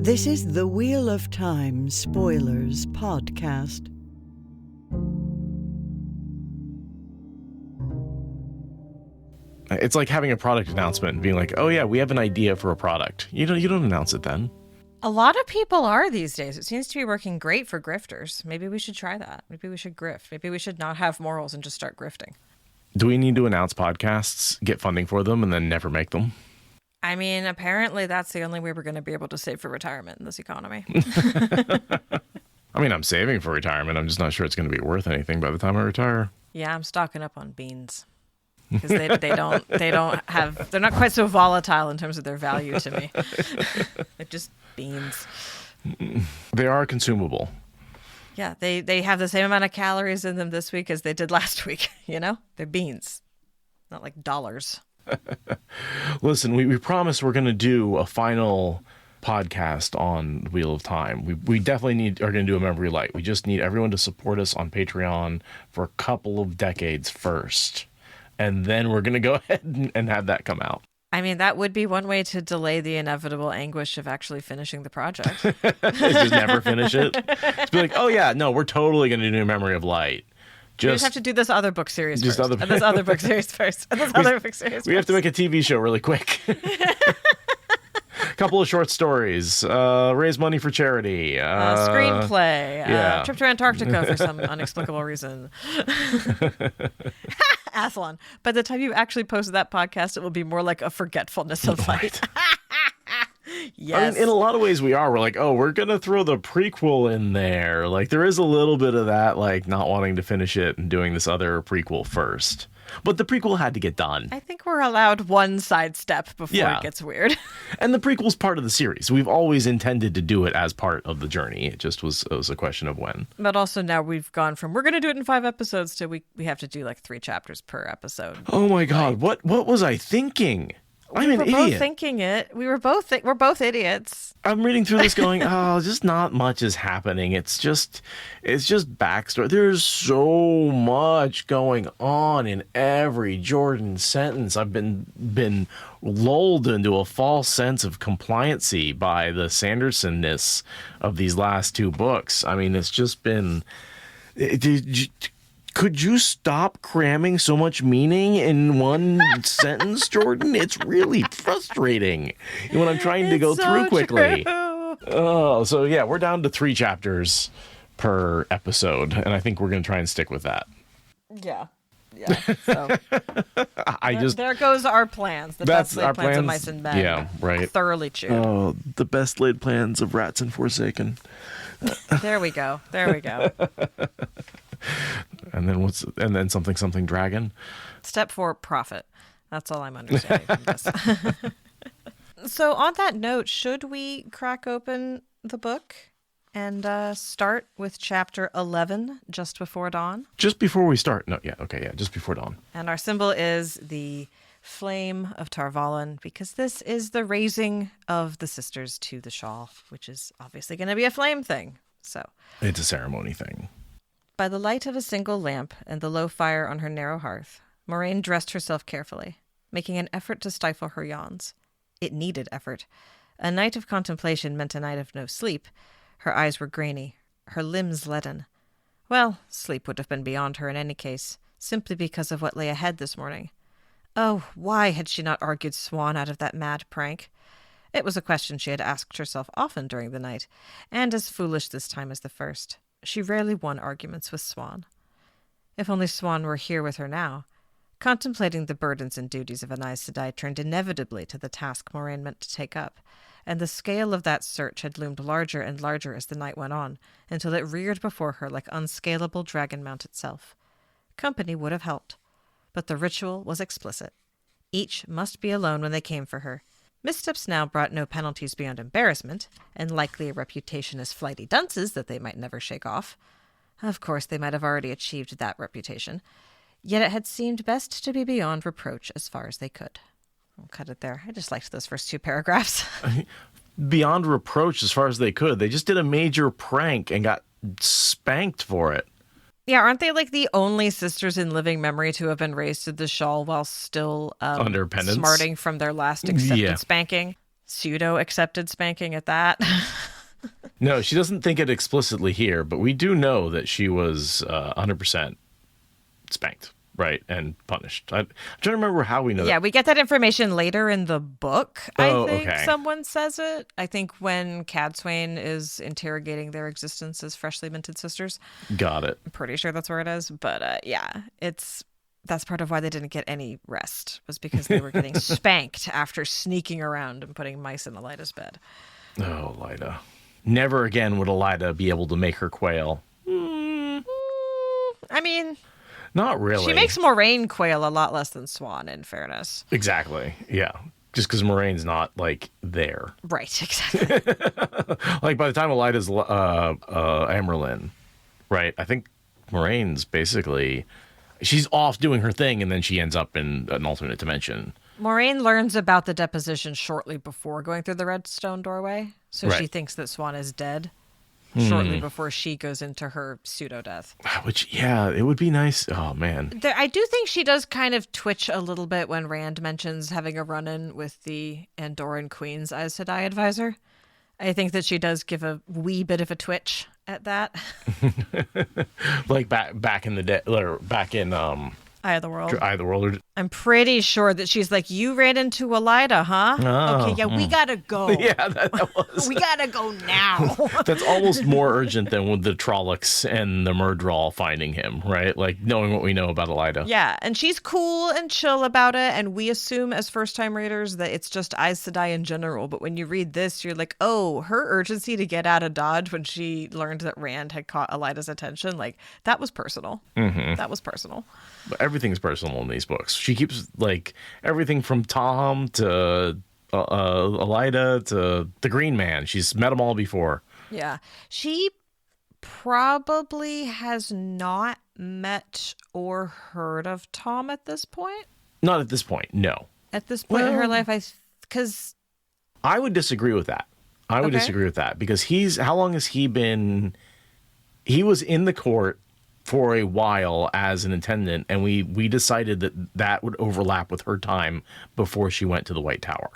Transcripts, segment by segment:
This is the Wheel of Time Spoilers podcast. It's like having a product announcement and being like, oh yeah, we have an idea for a product. You don't announce it then. A lot of people are these days. It seems to be working great for grifters. Maybe we should try that. Maybe we should grift. Maybe we should not have morals and just start grifting. Do we need to announce podcasts, get funding for them, and then never make them? I mean, apparently that's the only way we're going to be able to save for retirement in this economy. I mean, I'm saving for retirement. I'm just not sure it's going to be worth anything by the time I retire. Yeah, I'm stocking up on beans because they're not quite so volatile in terms of their value to me. They're just beans. They are consumable. Yeah, they have the same amount of calories in them this week as they did last week. You know, they're beans, not like dollars. Listen, we promised we're going to do a final podcast on Wheel of Time. We definitely are going to do a memory light. We just need everyone to support us on Patreon for a couple of decades first. And then we're going to go ahead and have that come out. I mean, that would be one way to delay the inevitable anguish of actually finishing the project. Just never finish it. Just be like, oh yeah, no, we're totally going to do a Memory of Light. We just have to do this other book series first. And this other book series first. And this other book series We have to make a TV show really quick. Couple of short stories. Raise money for charity. Screenplay. Trip to Antarctica for some inexplicable reason. Athlon. By the time you actually post that podcast, it will be more like a forgetfulness of light. Yes. I mean, in a lot of ways we are. We're like, oh, we're going to throw the prequel in there. Like, there is a little bit of that, like, not wanting to finish it and doing this other prequel first. But the prequel had to get done. I think we're allowed one sidestep before it gets weird. And the prequel's part of the series. We've always intended to do it as part of the journey. It was a question of when. But also now we've gone from, we're going to do it in 5 episodes to we have to do like 3 chapters per episode. Oh my God. What was I thinking? I'm an idiot. We were both thinking it. We're both idiots. I'm reading through this going, oh, just not much is happening. It's just backstory. There's so much going on in every Jordan sentence. I've been lulled into a false sense of compliancy by the Sanderson-ness of these last 2 books. I mean, it's just been... Could you stop cramming so much meaning in one sentence, Jordan? It's really frustrating when I'm trying to go through quickly. Oh, so yeah, we're down to 3 chapters per episode, and I think we're going to try and stick with that. Yeah. So there goes our plans. The best laid plans of mice and men. Yeah, right. Thoroughly chewed. Oh, the best laid plans of rats and Forsaken. There we go. And then something dragon. Step 4, profit. That's all I'm understanding from this. So on that note, should we crack open the book and start with chapter 11, Just Before Dawn? Just before we start. Just before dawn. And our symbol is the flame of Tarvalon, because this is the raising of the sisters to the shawl, which is obviously going to be a flame thing. So it's a ceremony thing. By the light of a single lamp and the low fire on her narrow hearth, Moiraine dressed herself carefully, making an effort to stifle her yawns. It needed effort. A night of contemplation meant a night of no sleep. Her eyes were grainy, her limbs leaden. Well, sleep would have been beyond her in any case, simply because of what lay ahead this morning. Oh, why had she not argued Swan out of that mad prank? It was a question she had asked herself often during the night, and as foolish this time as the first. She rarely won arguments with Swan. If only Swan were here with her now. Contemplating the burdens and duties of an Aes Sedai turned inevitably to the task Moiraine meant to take up, and the scale of that search had loomed larger and larger as the night went on, until it reared before her like unscalable dragon mount itself. Company would have helped, but the ritual was explicit. Each must be alone when they came for her. Missteps now brought no penalties beyond embarrassment, and likely a reputation as flighty dunces that they might never shake off. Of course, they might have already achieved that reputation, yet it had seemed best to be beyond reproach as far as they could. I'll cut it there. I just liked those first 2 paragraphs. Beyond reproach as far as they could. They just did a major prank and got spanked for it. Yeah, aren't they like the only sisters in living memory to have been raised to the shawl while still under penance, smarting from their last accepted spanking? pseudo-accepted spanking at that. No, she doesn't think it explicitly here, but we do know that she was 100% spanked, right, and punished. I'm trying to remember how we know that. Yeah, we get that information later in the book. I think okay. someone says it. I think when Cadsuane is interrogating their existence as freshly minted sisters. Got it. I'm pretty sure that's where it is. But yeah, that's part of why they didn't get any rest, was because they were getting spanked after sneaking around and putting mice in Elida's bed. Oh, Elida. Never again would Elida be able to make her quail. I mean, not really. She makes Moiraine quail a lot less than Swan, in fairness. Exactly. Yeah. Just because Moraine's not, like, there. Right, exactly. Like, by the time Elida's Amerlin, right, I think Moraine's basically... She's off doing her thing, and then she ends up in an alternate dimension. Moiraine learns about the deposition shortly before going through the redstone doorway, so she thinks that Swan is dead shortly before she goes into her pseudo-death. Which, yeah, it would be nice. Oh, man. I do think she does kind of twitch a little bit when Rand mentions having a run-in with the Andorran Queen's Aes Sedai advisor. I think that she does give a wee bit of a twitch at that. Like back in the day, or back in Eye of the World. Eye of the World. I'm pretty sure that she's like, you ran into Elida, huh? Oh, okay, yeah, we gotta go. Yeah, that was. We gotta go now. That's almost more urgent than with the Trollocs and the Murdral finding him, right? Like, knowing what we know about Elida. Yeah, and she's cool and chill about it, and we assume as first-time readers that it's just Aes Sedai in general, but when you read this, you're like, oh, her urgency to get out of Dodge when she learned that Rand had caught Elida's attention, like, that was personal. Mm-hmm. That was personal. But everything's personal in these books. She keeps, like, everything from Tom to Elida to the Green Man. She's met them all before. Yeah. She probably has not met or heard of Tom at this point. Not at this point, no. At this point in her life, because... I would disagree with that. I would disagree with that, because how long has he been... He was in the court for a while as an attendant, and we decided that would overlap with her time before she went to the White Tower.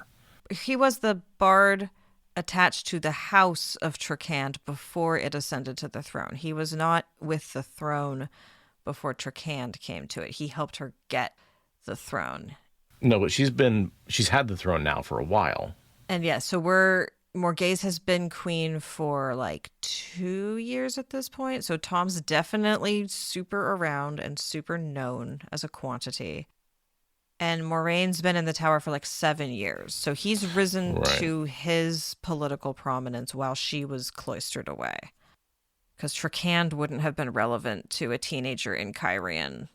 He was the bard attached to the house of Trakand before it ascended to the throne. He was not with the throne before Trakand came to it. He helped her get the throne. No, but she's had the throne now for a while. And yeah, so Morghese has been queen for like 2 years at this point. So Tom's definitely super around and super known as a quantity. And Moraine's been in the tower for like 7 years. So he's risen to his political prominence while she was cloistered away. Because Trakand wouldn't have been relevant to a teenager in Cairhien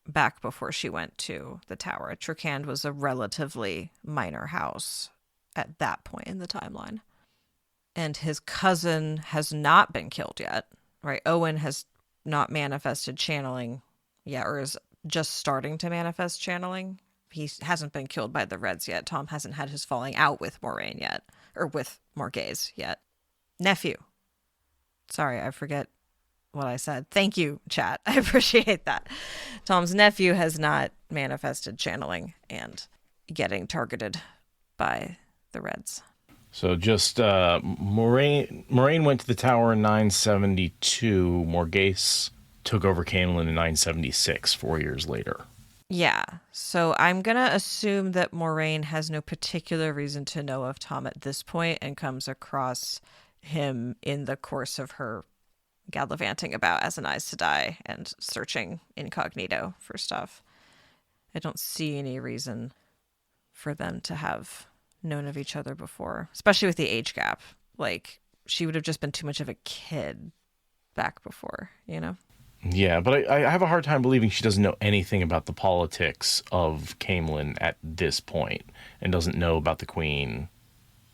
back before she went to the tower. Trakand was a relatively minor house at that point in the timeline. And his cousin has not been killed yet, right? Owen has not manifested channeling yet, or is just starting to manifest channeling. He hasn't been killed by the Reds yet. Tom hasn't had his falling out with Moiraine yet, or with Morghese yet. Nephew. Sorry, I forget what I said. Thank you, chat. I appreciate that. Tom's nephew has not manifested channeling and getting targeted by the Reds. So just Moiraine went to the tower in 972. Morghese took over Camelin in 976, 4 years later. Yeah. So I'm going to assume that Moiraine has no particular reason to know of Tom at this point and comes across him in the course of her gallivanting about as an Aes Sedai and searching incognito for stuff. I don't see any reason for them to have known of each other before, especially with the age gap. Like, she would have just been too much of a kid back before, you know? Yeah, but I have a hard time believing she doesn't know anything about the politics of Camelin at this point and doesn't know about the queen.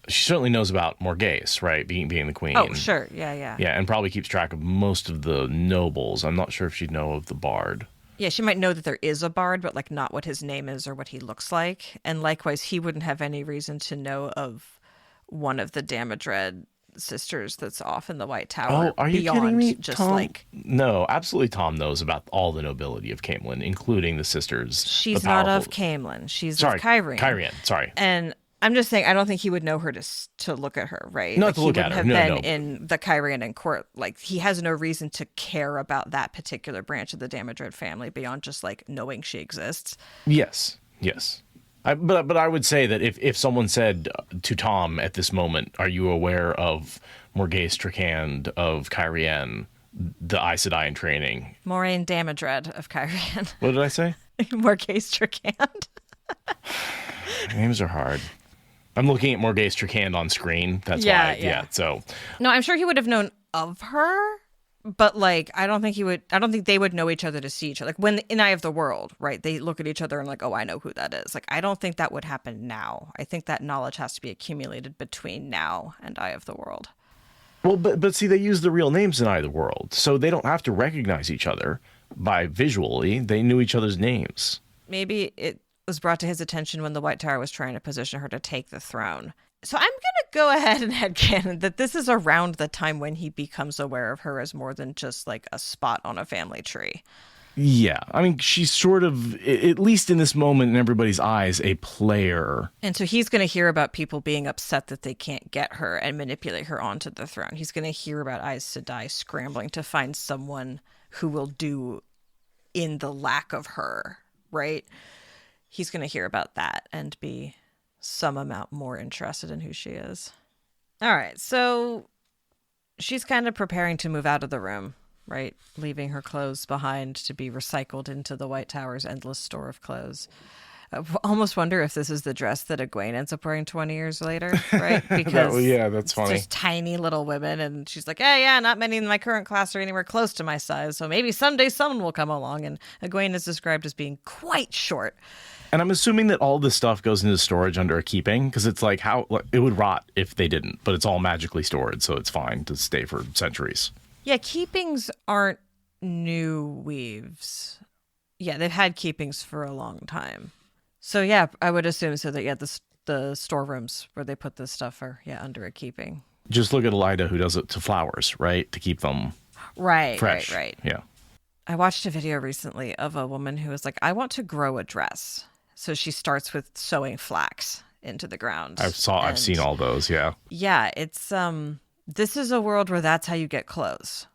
She certainly knows about Morghese, right, being the queen. Oh, sure, yeah. Yeah, and probably keeps track of most of the nobles. I'm not sure if she'd know of the bard. Yeah, she might know that there is a bard, but like not what his name is or what he looks like. And likewise, he wouldn't have any reason to know of one of the Damodred sisters that's off in the White Tower. Oh, are you kidding me? Just Tom? like, no, absolutely. Tom knows about all the nobility of Camelin, including the sisters. She's not of Camelin. She's of Cairhien. Cairhien, sorry. And I'm just saying, I don't think he would know her to look at her, right? Not like, to look at her. No, he wouldn't no. have been in the Kyrian court. Like, he has no reason to care about that particular branch of the Damodred family beyond just, like, knowing she exists. Yes. But I would say that if someone said to Tom at this moment, are you aware of Morghese Tricand of Kyrian, the Aes Sedai in training? Moiraine Damodred of Kyrian. What did I say? Morghese Tricand. Names are hard. I'm looking at Morghese Tricand on screen. That's why. Yeah. So no, I'm sure he would have known of her, but like I don't think they would know each other to see each other. Like when in Eye of the World, right? They look at each other and like, oh, I know who that is. Like I don't think that would happen now. I think that knowledge has to be accumulated between now and Eye of the World. well, but see, they use the real names in Eye of the World, so they don't have to recognize each other by visually. They knew each other's names. Maybe it was brought to his attention when the White Tower was trying to position her to take the throne. So I'm going to go ahead and headcanon that this is around the time when he becomes aware of her as more than just like a spot on a family tree. Yeah, I mean, she's sort of, at least in this moment in everybody's eyes, a player. And so he's going to hear about people being upset that they can't get her and manipulate her onto the throne. He's going to hear about Aes Sedai scrambling to find someone who will do in the lack of her, right? He's going to hear about that and be some amount more interested in who she is. All right, so she's kind of preparing to move out of the room, right? Leaving her clothes behind to be recycled into the White Tower's endless store of clothes. I almost wonder if this is the dress that Egwene ends up wearing 20 years later, right? Because that's funny. It's just tiny little women, and she's like, yeah, not many in my current class are anywhere close to my size, so maybe someday someone will come along. And Egwene is described as being quite short. And I'm assuming that all this stuff goes into storage under a keeping, because it's like it would rot if they didn't, but it's all magically stored, so it's fine to stay for centuries. Yeah, keepings aren't new weaves. Yeah, they've had keepings for a long time. So yeah, I would assume so that the storerooms where they put this stuff are under a keeping. Just look at Elida, who does it to flowers, right? To keep them fresh. Right. Yeah. I watched a video recently of a woman who was like, I want to grow a dress. So she starts with sowing flax into the ground. I've seen all those, yeah. Yeah, it's this is a world where that's how you get clothes.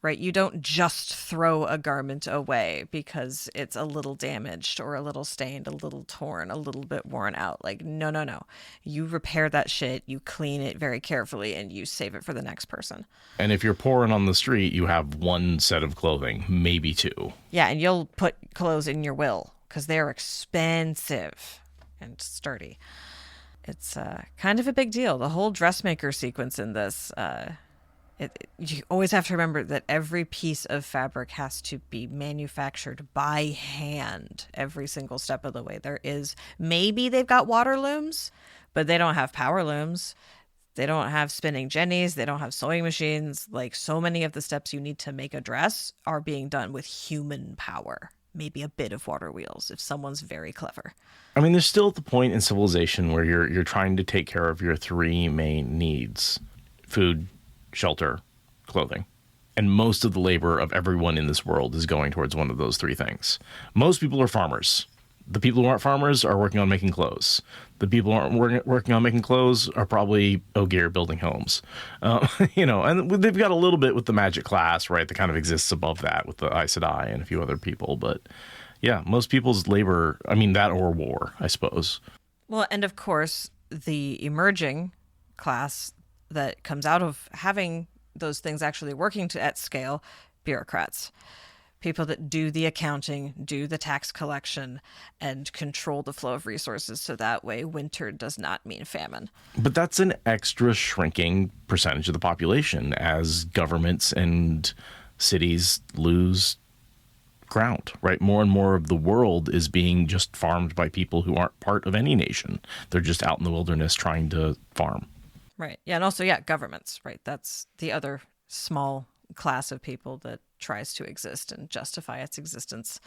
Right? You don't just throw a garment away because it's a little damaged or a little stained, a little torn, a little bit worn out. Like, no. You repair that shit, you clean it very carefully, and you save it for the next person. And if you're poor and on the street, you have one set of clothing, maybe two. Yeah, and you'll put clothes in your will because they're expensive and sturdy. It's kind of a big deal. The whole dressmaker sequence in this, you always have to remember that every piece of fabric has to be manufactured by hand every single step of the way. Maybe they've got water looms, but they don't have power looms. They don't have spinning jennies. They don't have sewing machines. Like, so many of the steps you need to make a dress are being done with human power. Maybe a bit of water wheels if someone's very clever. I mean, there's still at the point in civilization where you're trying to take care of your three main needs: food, shelter, clothing. And most of the labor of everyone in this world is going towards one of those three things. Most people are farmers. The people who aren't farmers are working on making clothes. The people who aren't working on making clothes are probably Ogier building homes. And they've got a little bit with the magic class, right, that kind of exists above that with the Aes Sedai and a few other people. But yeah, most people's labor, I mean, that or war, I suppose. Well, and of course, the emerging class that comes out of having those things actually working at scale, bureaucrats. People that do the accounting, do the tax collection, and control the flow of resources so that way winter does not mean famine. But that's an extra shrinking percentage of the population as governments and cities lose ground, right? More and more of the world is being just farmed by people who aren't part of any nation. They're just out in the wilderness trying to farm. Right. Yeah. And also, governments, right? That's the other small class of people that tries to exist and justify its existence.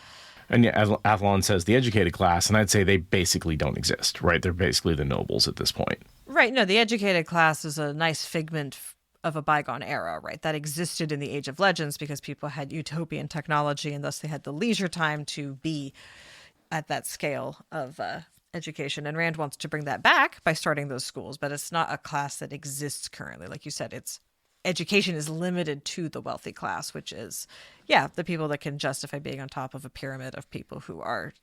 And yeah, Athlon says the educated class, and I'd say they basically don't exist, right? They're basically the nobles at this point. Right. No, the educated class is a nice figment of a bygone era, right? That existed in the Age of Legends because people had utopian technology and thus they had the leisure time to be at that scale of education. And Rand wants to bring that back by starting those schools, but it's not a class that exists currently. Like you said, education is limited to the wealthy class, which is, the people that can justify being on top of a pyramid of people who are,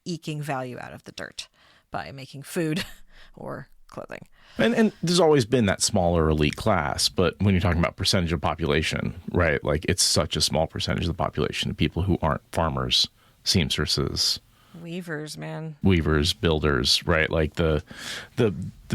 eking value out of the dirt by making food or clothing. And there's always been that smaller elite class, but when you're talking about percentage of population, right? Like it's such a small percentage of the population of people who aren't farmers, seamstresses, weavers, builders, right? Like the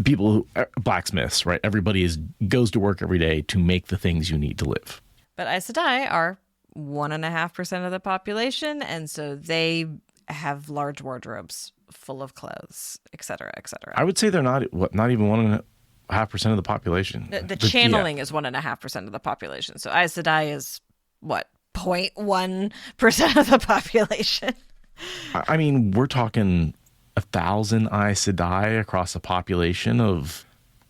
people who blacksmiths, right? Everybody goes to work every day to make the things you need to live. But Aes Sedai are 1.5% of the population, and so they have large wardrobes full of clothes, et cetera, et cetera. I would say they're not even 1.5% of the population. The channeling is 1.5% of the population. So Aes Sedai is what, 0.1% of the population. I mean, we're talking 1,000 Aes Sedai across a population of.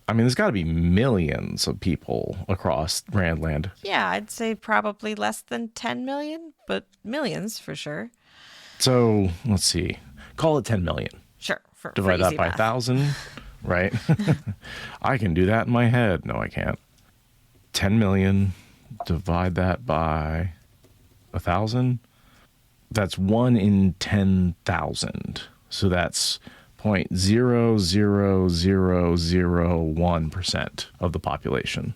I mean, there's got to be millions of people across Randland. Yeah, I'd say probably less than 10 million, but millions for sure. So let's see. Call it 10 million. Sure. Divide that by 1,000, right? I can do that in my head. No, I can't. 10 million, divide that by 1,000. That's 1 in 10,000. So that's 0.00001% of the population.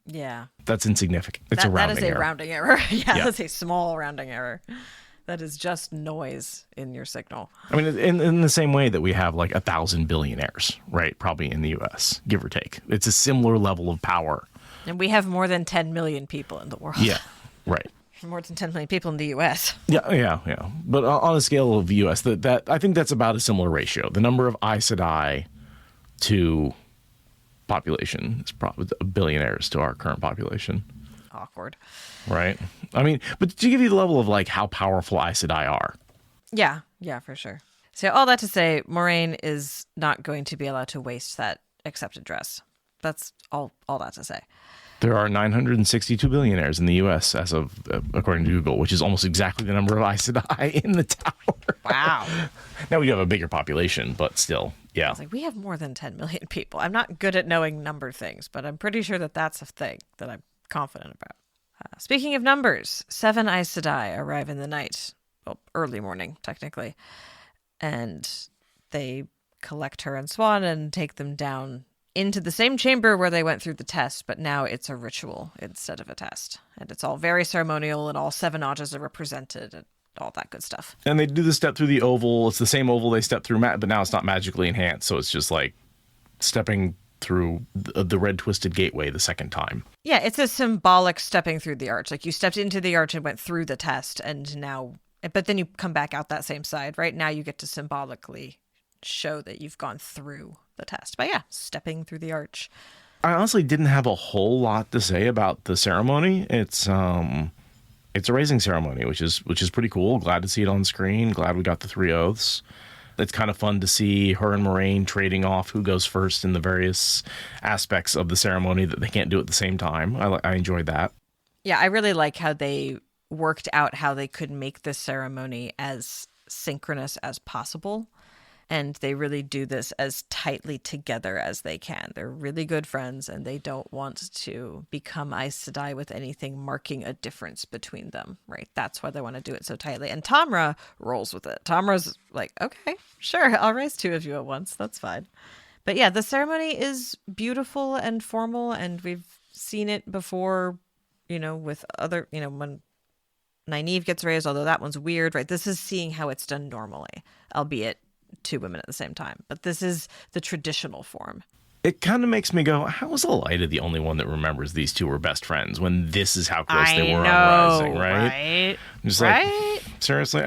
Yeah. That's insignificant. It's a rounding error. That is a rounding error. Yeah, that's a small rounding error. That is just noise in your signal. I mean, in the same way that we have like 1,000 billionaires, right? Probably in the U.S., give or take. It's a similar level of power. And we have more than 10 million people in the world. Yeah, right. More than 10 million people in the U.S. Yeah. But on a scale of the U.S., that I think that's about a similar ratio. The number of Aes Sedai to population is probably billionaires to our current population. Awkward. Right. I mean, but to give you the level of like how powerful Aes Sedai are. Yeah, for sure. So all that to say, Moiraine is not going to be allowed to waste that accepted dress. That's all that to say. There are 962 billionaires in the U.S. as of, according to Google, which is almost exactly the number of Aes Sedai in the tower. Wow. Now we do have a bigger population, but still, yeah. It's like, we have more than 10 million people. I'm not good at knowing number things, but I'm pretty sure that that's a thing that I'm confident about. Speaking of numbers, 7 Aes Sedai arrive in the night. Well, early morning, technically. And they collect her and Swan and take them down into the same chamber where they went through the test, but now it's a ritual instead of a test. And it's all very ceremonial, and all 7 Ajas are represented and all that good stuff. And they do the step through the oval. It's the same oval they stepped through, but now it's not magically enhanced. So it's just like stepping through the red twisted gateway the second time. Yeah, it's a symbolic stepping through the arch. Like you stepped into the arch and went through the test, and now, but then you come back out that same side, right? Now you get to symbolically show that you've gone through the test. But yeah, stepping through the arch. I honestly didn't have a whole lot to say about the ceremony. It's a raising ceremony, which is pretty cool. Glad to see it on screen. Glad we got the 3 oaths. It's kind of fun to see her and Moiraine trading off who goes first in the various aspects of the ceremony that they can't do at the same time. I enjoyed that. Yeah, I really like how they worked out how they could make this ceremony as synchronous as possible. And they really do this as tightly together as they can. They're really good friends, and they don't want to become Aes Sedai with anything marking a difference between them, right? That's why they want to do it so tightly. And Tamra rolls with it. Tamra's like, okay, sure, I'll raise 2 of you at once. That's fine. But yeah, the ceremony is beautiful and formal, and we've seen it before, with other, when Nynaeve gets raised, although that one's weird, right? This is seeing how it's done normally, albeit 2 women at the same time. But this is the traditional form. It kind of makes me go, how is Elaida the only one that remembers these 2 were best friends when this is how close they were on Rising, right? Just like, seriously?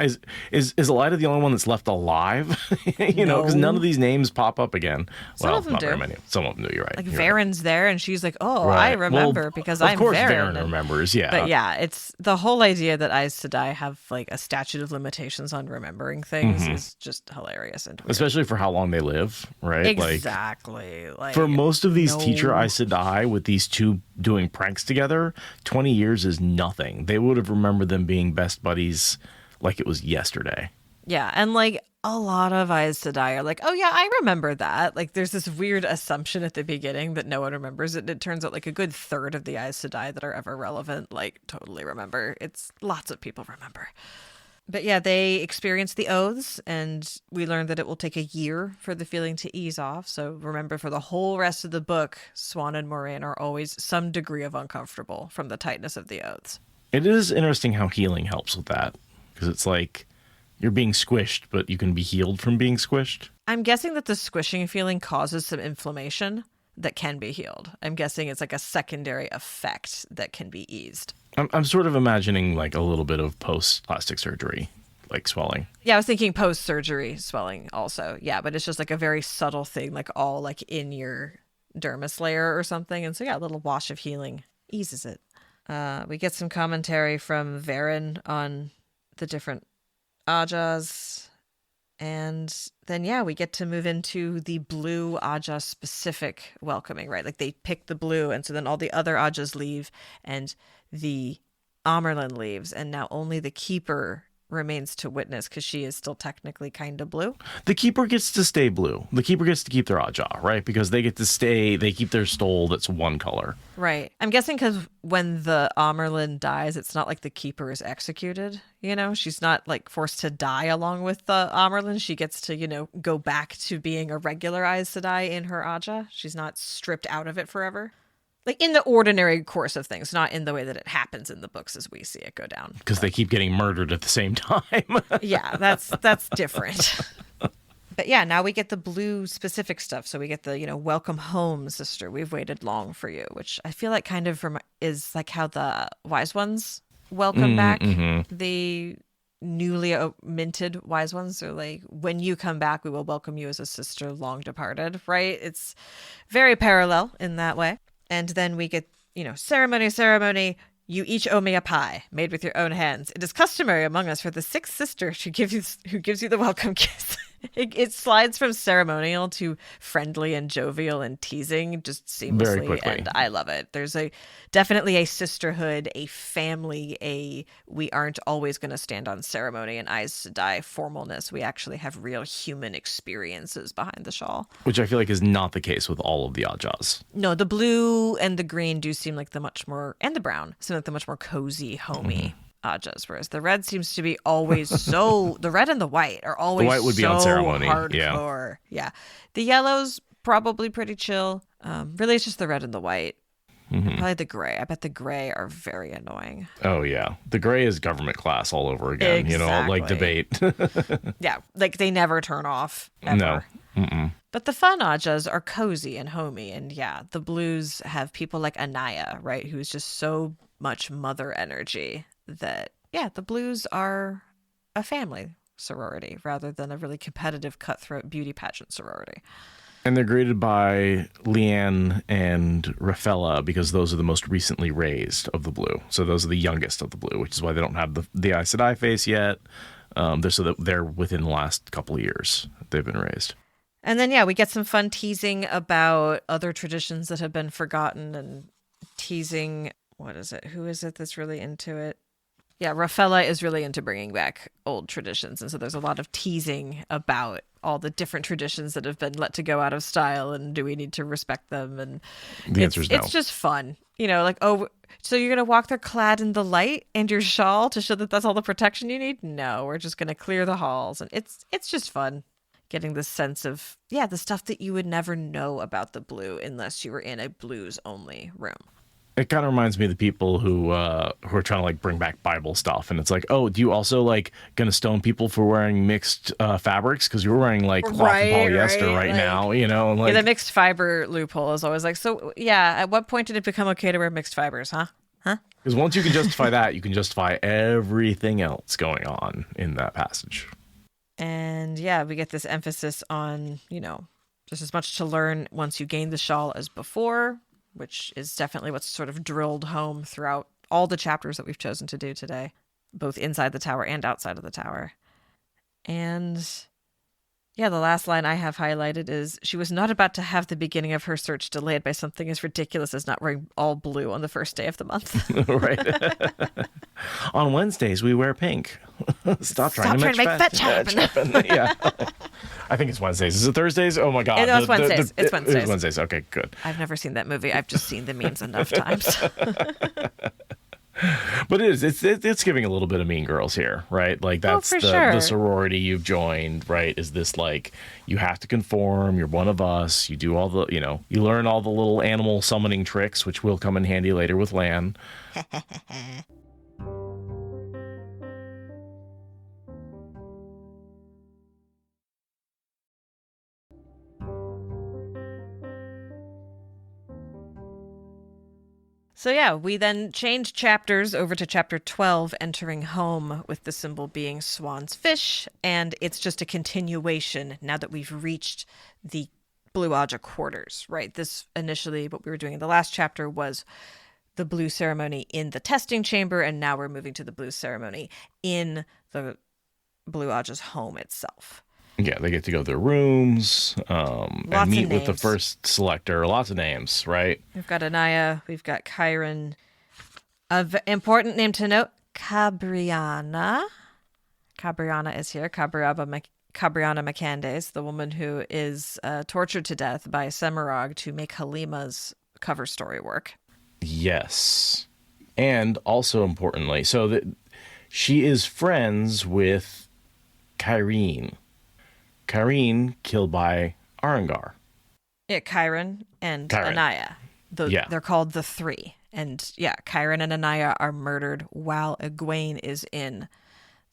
Is Elaida the only one that's left alive? Because none of these names pop up again. Some of them not do. very many. Some of them do, you're right. Like you're Varen's there, and she's like, oh, right. I remember because I'm Varen. Of course Varen remembers, yeah. But yeah, it's the whole idea that Aes Sedai have like a statute of limitations on remembering things is just hilarious and weird. Especially for how long they live, right? Exactly. Like for most of these teacher Aes Sedai with these 2 doing pranks together, 20 years is nothing. They would have remembered them being best buddies like it was yesterday. Yeah, and like a lot of Aes Sedai are like, oh yeah, I remember that. Like there's this weird assumption at the beginning that no one remembers it. It turns out like a good third of the Aes Sedai that are ever relevant, like totally remember. It's lots of people remember. But yeah, they experience the oaths, and we learned that it will take a year for the feeling to ease off. So remember, for the whole rest of the book, Swan and Moiraine are always some degree of uncomfortable from the tightness of the oaths. It is interesting how healing helps with that, because it's like you're being squished, but you can be healed from being squished. I'm guessing that the squishing feeling causes some inflammation that can be healed. I'm guessing it's like a secondary effect that can be eased. I'm sort of imagining like a little bit of post-plastic surgery, like swelling. Yeah, I was thinking post-surgery swelling also. Yeah, but it's just like a very subtle thing, like all like in your dermis layer or something. And so yeah, a little wash of healing eases it. We get some commentary from Varen on the different Ajas. And then, yeah, we get to move into the blue Aja specific welcoming, right? Like they pick the blue, and so then all the other Ajas leave, and the Amerlin leaves, and now only the Keeper remains to witness because she is still technically kind of blue. The Keeper gets to stay blue. The Keeper gets to keep their Aja, right? Because they get to stay, they keep their stole that's one color. Right. I'm guessing because when the Amerlin dies, it's not like the Keeper is executed, you know? She's not like forced to die along with the Amerlin. She gets to, you know, go back to being a regular Aes Sedai in her Aja. She's not stripped out of it forever. Like in the ordinary course of things, not in the way that it happens in the books as we see it go down. Because they keep getting murdered at the same time. Yeah, that's different. But yeah, now we get the blue specific stuff. So we get the, you know, welcome home, sister. We've waited long for you, which I feel like kind of is like how the Wise Ones welcome back. Mm-hmm. The newly minted Wise Ones are like, when you come back, we will welcome you as a sister long departed, right? It's very parallel in that way. And then we get, you know, ceremony. You each owe me a pie made with your own hands. It is customary among us for the sixth sister who gives you the welcome kiss. It slides from ceremonial to friendly and jovial and teasing just seamlessly. Very quickly. And I love it. There's definitely a sisterhood, a family, we aren't always going to stand on ceremony and Aes Sedai formalness. We actually have real human experiences behind the shawl. Which I feel like is not the case with all of the Ajas. No, the blue and the green do seem like the much more, and the brown, seem like the much more cozy, homey Ajas, whereas the red seems to be always so, the red and the white are always The white would be so on ceremony, hardcore. Yeah. The yellow's probably pretty chill. Really, it's just the red and the white. Mm-hmm. Probably the gray. I bet the gray are very annoying. Oh, yeah. The gray is government class all over again, Exactly. you know, like debate. Yeah, like they never turn off, ever. No. Mm-mm. But the fun Ajas are cozy and homey, and yeah, the blues have people like Anaya, right, who's just so much mother energy that, yeah, the blues are a family sorority rather than a really competitive cutthroat beauty pageant sorority. And they're greeted by Leanne and Raphella because those are the most recently raised of the blue. So those are the youngest of the blue, which is why they don't have the Aes Sedai face yet. They're within the last couple of years they've been raised. And then, yeah, we get some fun teasing about other traditions that have been forgotten and teasing, what is it? Who is it that's really into it? Yeah, Raphella is really into bringing back old traditions. And so there's a lot of teasing about all the different traditions that have been let to go out of style, and do we need to respect them? And The answer is no. It's just fun. You know, like, oh, so you're going to walk there clad in the light and your shawl to show that that's all the protection you need? No, we're just going to clear the halls. And it's just fun. Getting this sense of, yeah, the stuff that you would never know about the blue unless you were in a blues only room. It kind of reminds me of the people who are trying to like bring back Bible stuff, and it's like, oh, do you also like gonna stone people for wearing mixed fabrics because you're wearing like cloth and polyester right now, you know? And, like, yeah, the mixed fiber loophole is always like, so yeah, at what point did it become okay to wear mixed fibers, huh? Because once you can justify that, you can justify everything else going on in that passage. And yeah, we get this emphasis on, you know, just as much to learn once you gain the shawl as before, which is definitely what's sort of drilled home throughout all the chapters that we've chosen to do today, both inside the tower and outside of the tower. And yeah, the last line I have highlighted is, she was not about to have the beginning of her search delayed by something as ridiculous as not wearing all blue on the first day of the month. Right. On Wednesdays, we wear pink. Stop trying to make fetch happen. Yeah. I think it's Wednesdays. Is it Thursdays? Oh my God. It's Wednesdays. It's Wednesdays. It's Wednesdays. Okay, good. I've never seen that movie. I've just seen the memes enough times. But it's giving a little bit of Mean Girls here, right? Like that's the sorority you've joined, right? Is this like you have to conform, you're one of us, you do all the, you learn all the little animal summoning tricks, which will come in handy later with Lan. So yeah, we then change chapters over to chapter 12, entering home, with the symbol being Swan's fish, and it's just a continuation now that we've reached the Blue Aja quarters, right? This initially, what we were doing in the last chapter was the blue ceremony in the testing chamber, and now we're moving to the blue ceremony in the Blue Aja's home itself. Yeah, they get to go to their rooms and meet with the first selector. Lots of names, right? We've got Anaya. We've got Chiron. Important name to note, Cabriana. Cabriana is here. Cabriana Macandes, the woman who is tortured to death by Semirog to make Halima's cover story work. Yes. And also importantly, so that she is friends with Kyrene. Kyrene killed by Arengar. Yeah, Chiron and Anaya. They're called the Three. And yeah, Chiron and Anaya are murdered while Egwene is in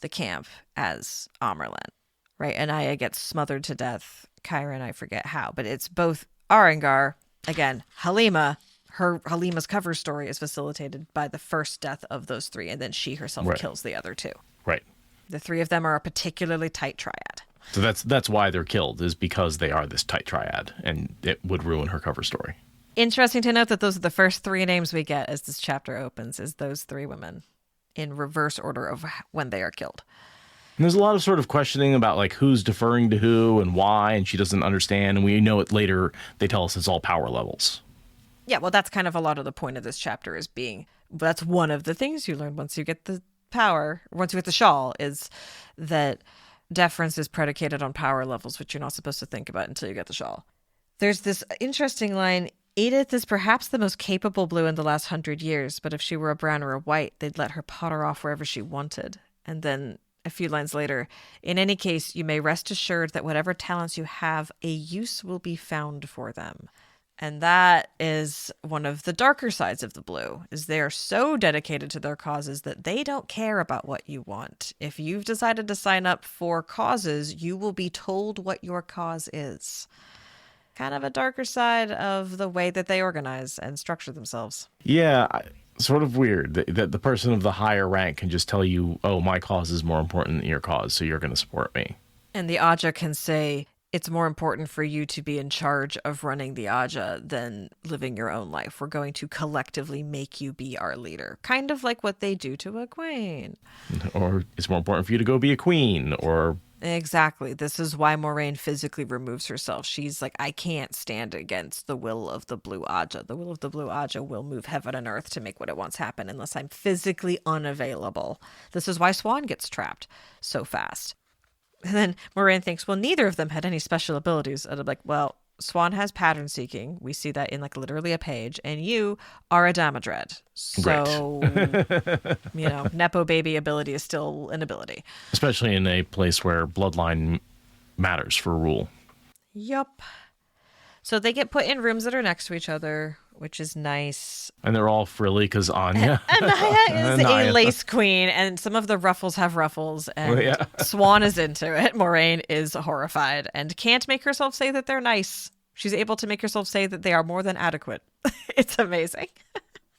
the camp as Amerlin. Right? Anaya gets smothered to death. Chiron, I forget how, but it's both Arengar. Again, Halima's cover story is facilitated by the first death of those three, and then she herself kills the other two. Right. The three of them are a particularly tight triad. So that's why they're killed, is because they are this tight triad, and it would ruin her cover story. Interesting to note that those are the first three names we get as this chapter opens, is those three women in reverse order of when they are killed. And there's a lot of sort of questioning about like who's deferring to who and why, and she doesn't understand. And we know it later. They tell us it's all power levels. Yeah, well, that's kind of a lot of the point of this chapter that's one of the things you learn once you get the power, once you get the shawl, is that deference is predicated on power levels, which you're not supposed to think about until you get the shawl. There's this interesting line, Edith is perhaps the most capable blue in the last 100 years, but if she were a brown or a white, they'd let her potter off wherever she wanted. And then a few lines later, in any case, you may rest assured that whatever talents you have, a use will be found for them. And that is one of the darker sides of the blue, is they are so dedicated to their causes that they don't care about what you want. If you've decided to sign up for causes, you will be told what your cause is. Kind of a darker side of the way that they organize and structure themselves. Yeah, sort of weird that the person of the higher rank can just tell you, oh, my cause is more important than your cause, so you're going to support me. And the Aja can say, it's more important for you to be in charge of running the Aja than living your own life. We're going to collectively make you be our leader. Kind of like what they do to Egwene. Or it's more important for you to go be a queen, or... Exactly. This is why Moiraine physically removes herself. She's like, I can't stand against the will of the Blue Aja. The will of the Blue Aja will move heaven and earth to make what it wants happen unless I'm physically unavailable. This is why Swan gets trapped so fast. And then Moiraine thinks, well, neither of them had any special abilities. And I'm like, well, Swan has pattern seeking. We see that in like literally a page. And you are a Damodred. So, Nepo baby ability is still an ability. Especially in a place where bloodline matters for rule. Yup. So they get put in rooms that are next to each other, which is nice. And they're all frilly because Anya. Anaya is a lace queen, and some of the ruffles have ruffles, and Swan is into it. Moiraine is horrified and can't make herself say that they're nice. She's able to make herself say that they are more than adequate. It's amazing.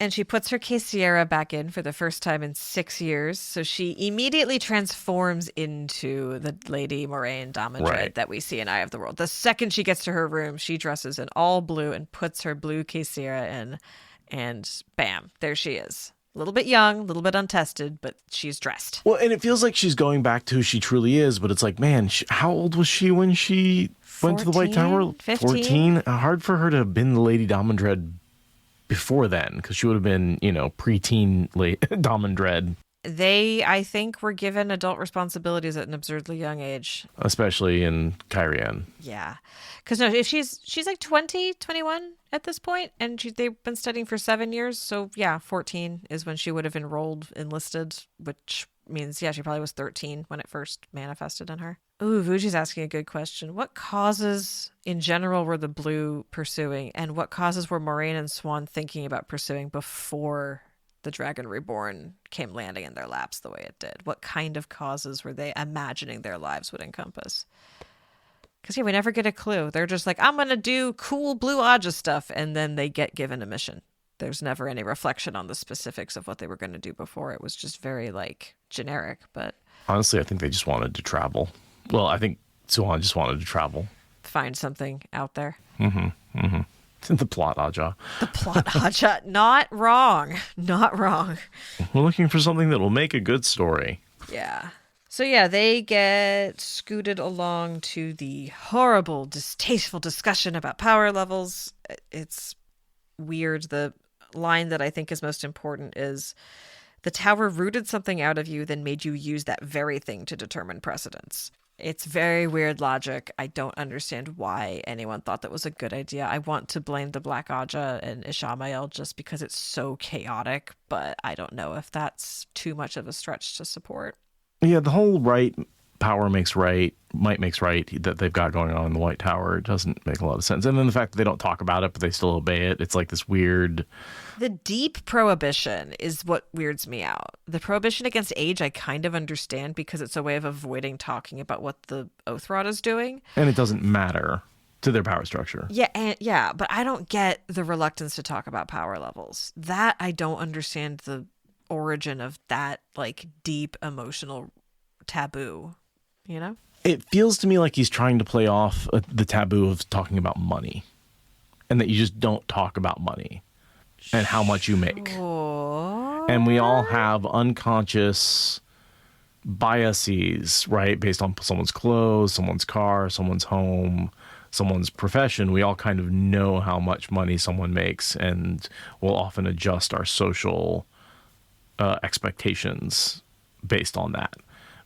And she puts her Caesiera back in for the first time in 6 years. So she immediately transforms into the Lady Moiraine Damodred that we see in Eye of the World. The second she gets to her room, she dresses in all blue and puts her blue Caesiera in. And bam, there she is. A little bit young, a little bit untested, but she's dressed. Well, and it feels like she's going back to who she truly is. But it's like, man, how old was she when she went to the White Tower? 15? 14? Hard for her to have been the Lady Damodred before then, because she would have been, preteen Damodred. They, I think, were given adult responsibilities at an absurdly young age. Especially in Kyrian. Yeah. Because no, if she's like 20, 21 at this point, and they've been studying for 7 years. So yeah, 14 is when she would have enlisted, which means, yeah, she probably was 13 when it first manifested in her. Ooh, Vuji's asking a good question. What causes in general were the Blue pursuing, and what causes were Moiraine and Suian thinking about pursuing before the Dragon Reborn came landing in their laps the way it did? What kind of causes were they imagining their lives would encompass? Because, yeah, we never get a clue. They're just like, I'm going to do cool Blue Aja stuff, and then they get given a mission. There's never any reflection on the specifics of what they were going to do before. It was just very, like, generic, but... Honestly, I think they just wanted to travel. Well, I think Suian just wanted to travel. Find something out there. The plot, Aja. The plot, Aja. Not wrong. Not wrong. We're looking for something that will make a good story. Yeah. So yeah, they get scooted along to the horrible, distasteful discussion about power levels. It's weird. The line that I think is most important is, the tower rooted something out of you, then made you use that very thing to determine precedence. It's very weird logic. I don't understand why anyone thought that was a good idea. I want to blame the Black Aja and Ishamael just because it's so chaotic, but I don't know if that's too much of a stretch to support. Yeah, the whole power makes right, might makes right that they've got going on in the White Tower, it doesn't make a lot of sense. And then the fact that they don't talk about it, but they still obey it, it's like this weird... The deep prohibition is what weirds me out. The prohibition against age I kind of understand because it's a way of avoiding talking about what the Oath Rod is doing. And it doesn't matter to their power structure. Yeah, but I don't get the reluctance to talk about power levels. That I don't understand the origin of that, like, deep emotional taboo, you know? It feels to me like he's trying to play off the taboo of talking about money, and that you just don't talk about money and how much you make. Sure. And we all have unconscious biases, right? Based on someone's clothes, someone's car, someone's home, someone's profession. We all kind of know how much money someone makes, and we'll often adjust our social expectations based on that.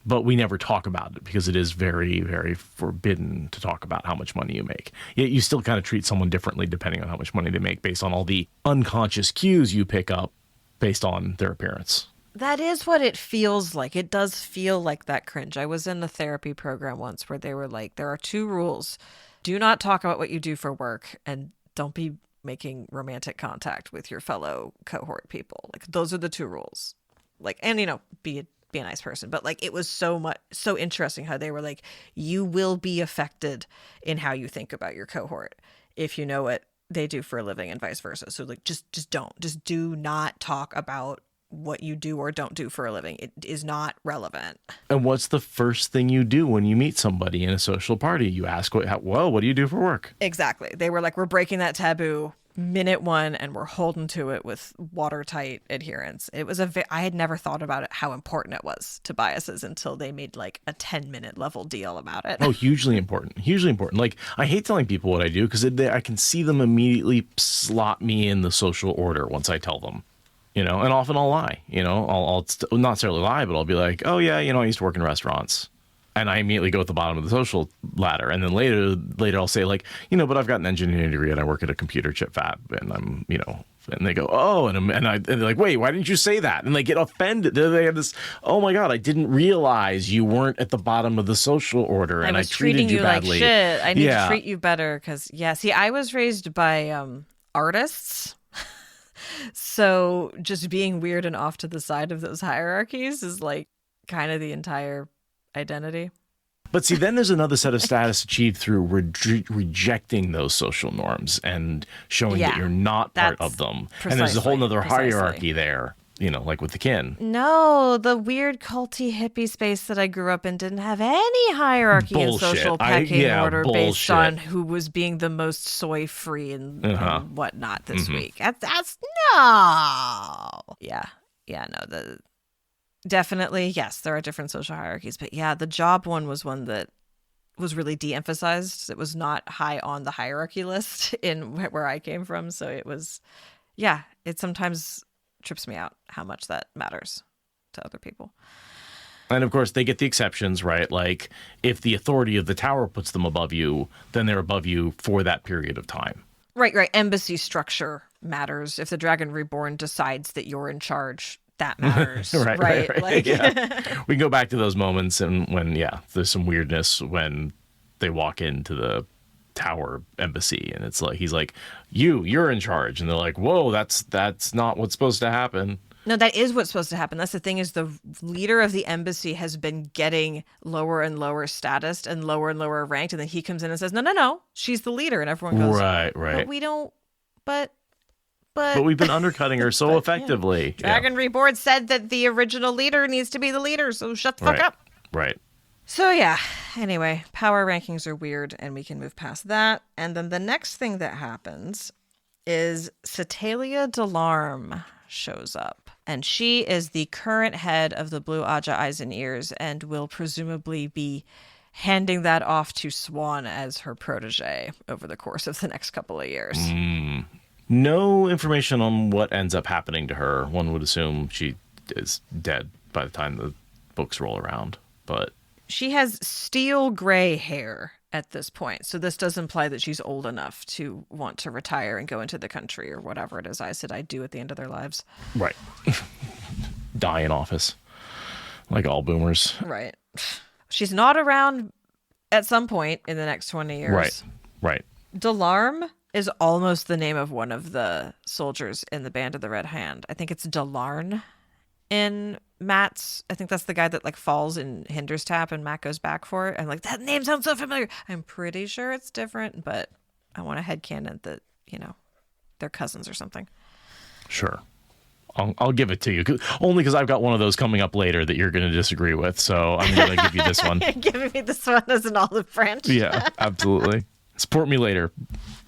But we never talk about it because it is very, very forbidden to talk about how much money you make. Yet you still kind of treat someone differently depending on how much money they make based on all the unconscious cues you pick up based on their appearance. That is what it feels like. It does feel like that cringe. I was in a therapy program once where they were like, there are 2 rules. Do not talk about what you do for work, and don't be making romantic contact with your fellow cohort people. Like, those are the 2 rules. Like, and, you know, be a nice person, but like, it was so interesting how they were like, you will be affected in how you think about your cohort if you know what they do for a living, and vice versa. So like, just do not talk about what you do or don't do for a living. It is not relevant. And what's the first thing you do when you meet somebody in a social party? You ask, what do you do for work? Exactly. They were like, we're breaking that taboo minute 1, and we're holding to it with watertight adherence. It was I had never thought about it, how important it was to biases, until they made like a 10-minute level deal about it. Oh, hugely important. Hugely important. Like, I hate telling people what I do because I can see them immediately slot me in the social order once I tell them, you know, and often I'll lie, you know, I'll not necessarily lie, but I'll be like, oh yeah, you know, I used to work in restaurants. And I immediately go at the bottom of the social ladder. And then later I'll say, like, you know, but I've got an engineering degree and I work at a computer chip fab, and I'm, you know, and they go, oh, and they're like, wait, why didn't you say that? And they get offended. They have this, oh my God, I didn't realize you weren't at the bottom of the social order, and I treated you badly. Like shit. I need to treat you better because, yeah. See, I was raised by artists. So just being weird and off to the side of those hierarchies is like kind of the entire identity. But see, then there's another set of status achieved through rejecting those social norms and showing that you're not part of them. And there's a whole nother hierarchy there, you know, like with the kin. No, the weird culty hippie space that I grew up in didn't have any hierarchy and social pecking order based on who was being the most soy free and whatnot this week. That's no. Yeah, no, definitely, yes, there are different social hierarchies, but yeah, the job one was one that was really de-emphasized. It was not high on the hierarchy list in where I came from, so it was, it sometimes trips me out how much that matters. to other people. And of course, they get the exceptions, right? Like, if the authority of the tower puts them above you, then they're above you for that period of time. Right. Embassy structure matters. If the Dragon Reborn decides that you're in charge, that matters. right. Like, yeah. We can go back to those moments and when, there's some weirdness when they walk into the tower embassy and it's like, he's like, you're in charge. And they're like, whoa, that's not what's supposed to happen. No, that is what's supposed to happen. That's the thing, is the leader of the embassy has been getting lower and lower status and lower ranked. And then he comes in and says, no, she's the leader. And everyone goes, right. But we don't, but we've been undercutting her so effectively. Yeah. Dragon Reborn said that the original leader needs to be the leader. So shut the fuck up. Right. So yeah, anyway, power rankings are weird and we can move past that. And then the next thing that happens is Cetalia Delarme shows up. And she is the current head of the Blue Aja Eyes and Ears and will presumably be handing that off to Swan as her protege over the course of the next couple of years. No information on what ends up happening to her. One would assume she is dead by the time the books roll around. But she has steel gray hair at this point. So this does imply that she's old enough to want to retire and go into the country or whatever it is I said I'd do at the end of their lives. Right. Die in office. Like all boomers. Right. She's not around at some point in the next 20 years. Right. Delarme is almost the name of one of the soldiers in the Band of the Red Hand. I think it's Delarne in Matt's. I think that's the guy that like falls in Hinder's Tap and Matt goes back for it. I'm like, that name sounds so familiar. I'm pretty sure it's different, but I want a headcanon that, they're cousins or something. Sure. I'll give it to you. Only because I've got one of those coming up later that you're going to disagree with. So I'm going to give you this one. You're giving me this one as an olive branch. Yeah, absolutely. Support me later.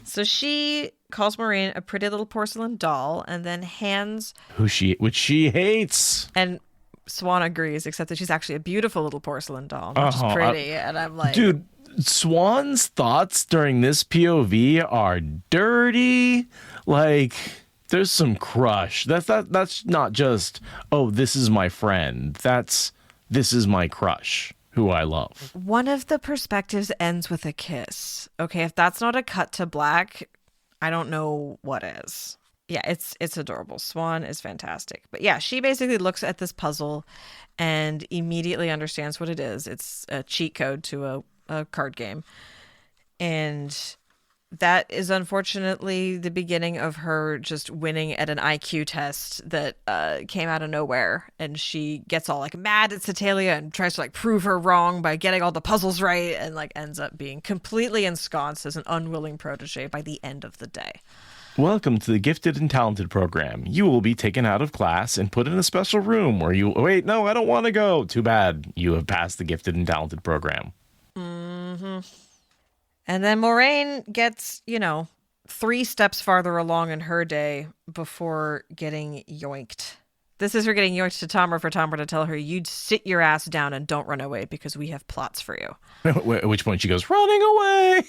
So she calls Moiraine a pretty little porcelain doll and then hands... which she hates. And Swan agrees, except that she's actually a beautiful little porcelain doll, not just pretty. And I'm like... Dude, Swan's thoughts during this POV are dirty. Like... There's some crush. That's not just, oh, this is my friend. This is my crush, who I love. One of the perspectives ends with a kiss. Okay, if that's not a cut to black, I don't know what is. Yeah, it's adorable. Swan is fantastic. But yeah, she basically looks at this puzzle and immediately understands what it is. It's a cheat code to a card game. And that is unfortunately the beginning of her just winning at an IQ test that came out of nowhere. And she gets all like mad at Cetalia and tries to like prove her wrong by getting all the puzzles right and like ends up being completely ensconced as an unwilling protege by the end of the day. Welcome to the Gifted and Talented program. You will be taken out of class and put in a special room where wait, no, I don't want to go. Too bad. You have passed the Gifted and Talented program. Mm-hmm. And then Moiraine gets, 3 steps farther along in her day before getting yoinked. This is her getting yoinked to Tamra for Tamra to tell her, you'd sit your ass down and don't run away because we have plots for you. At which point she goes, running away.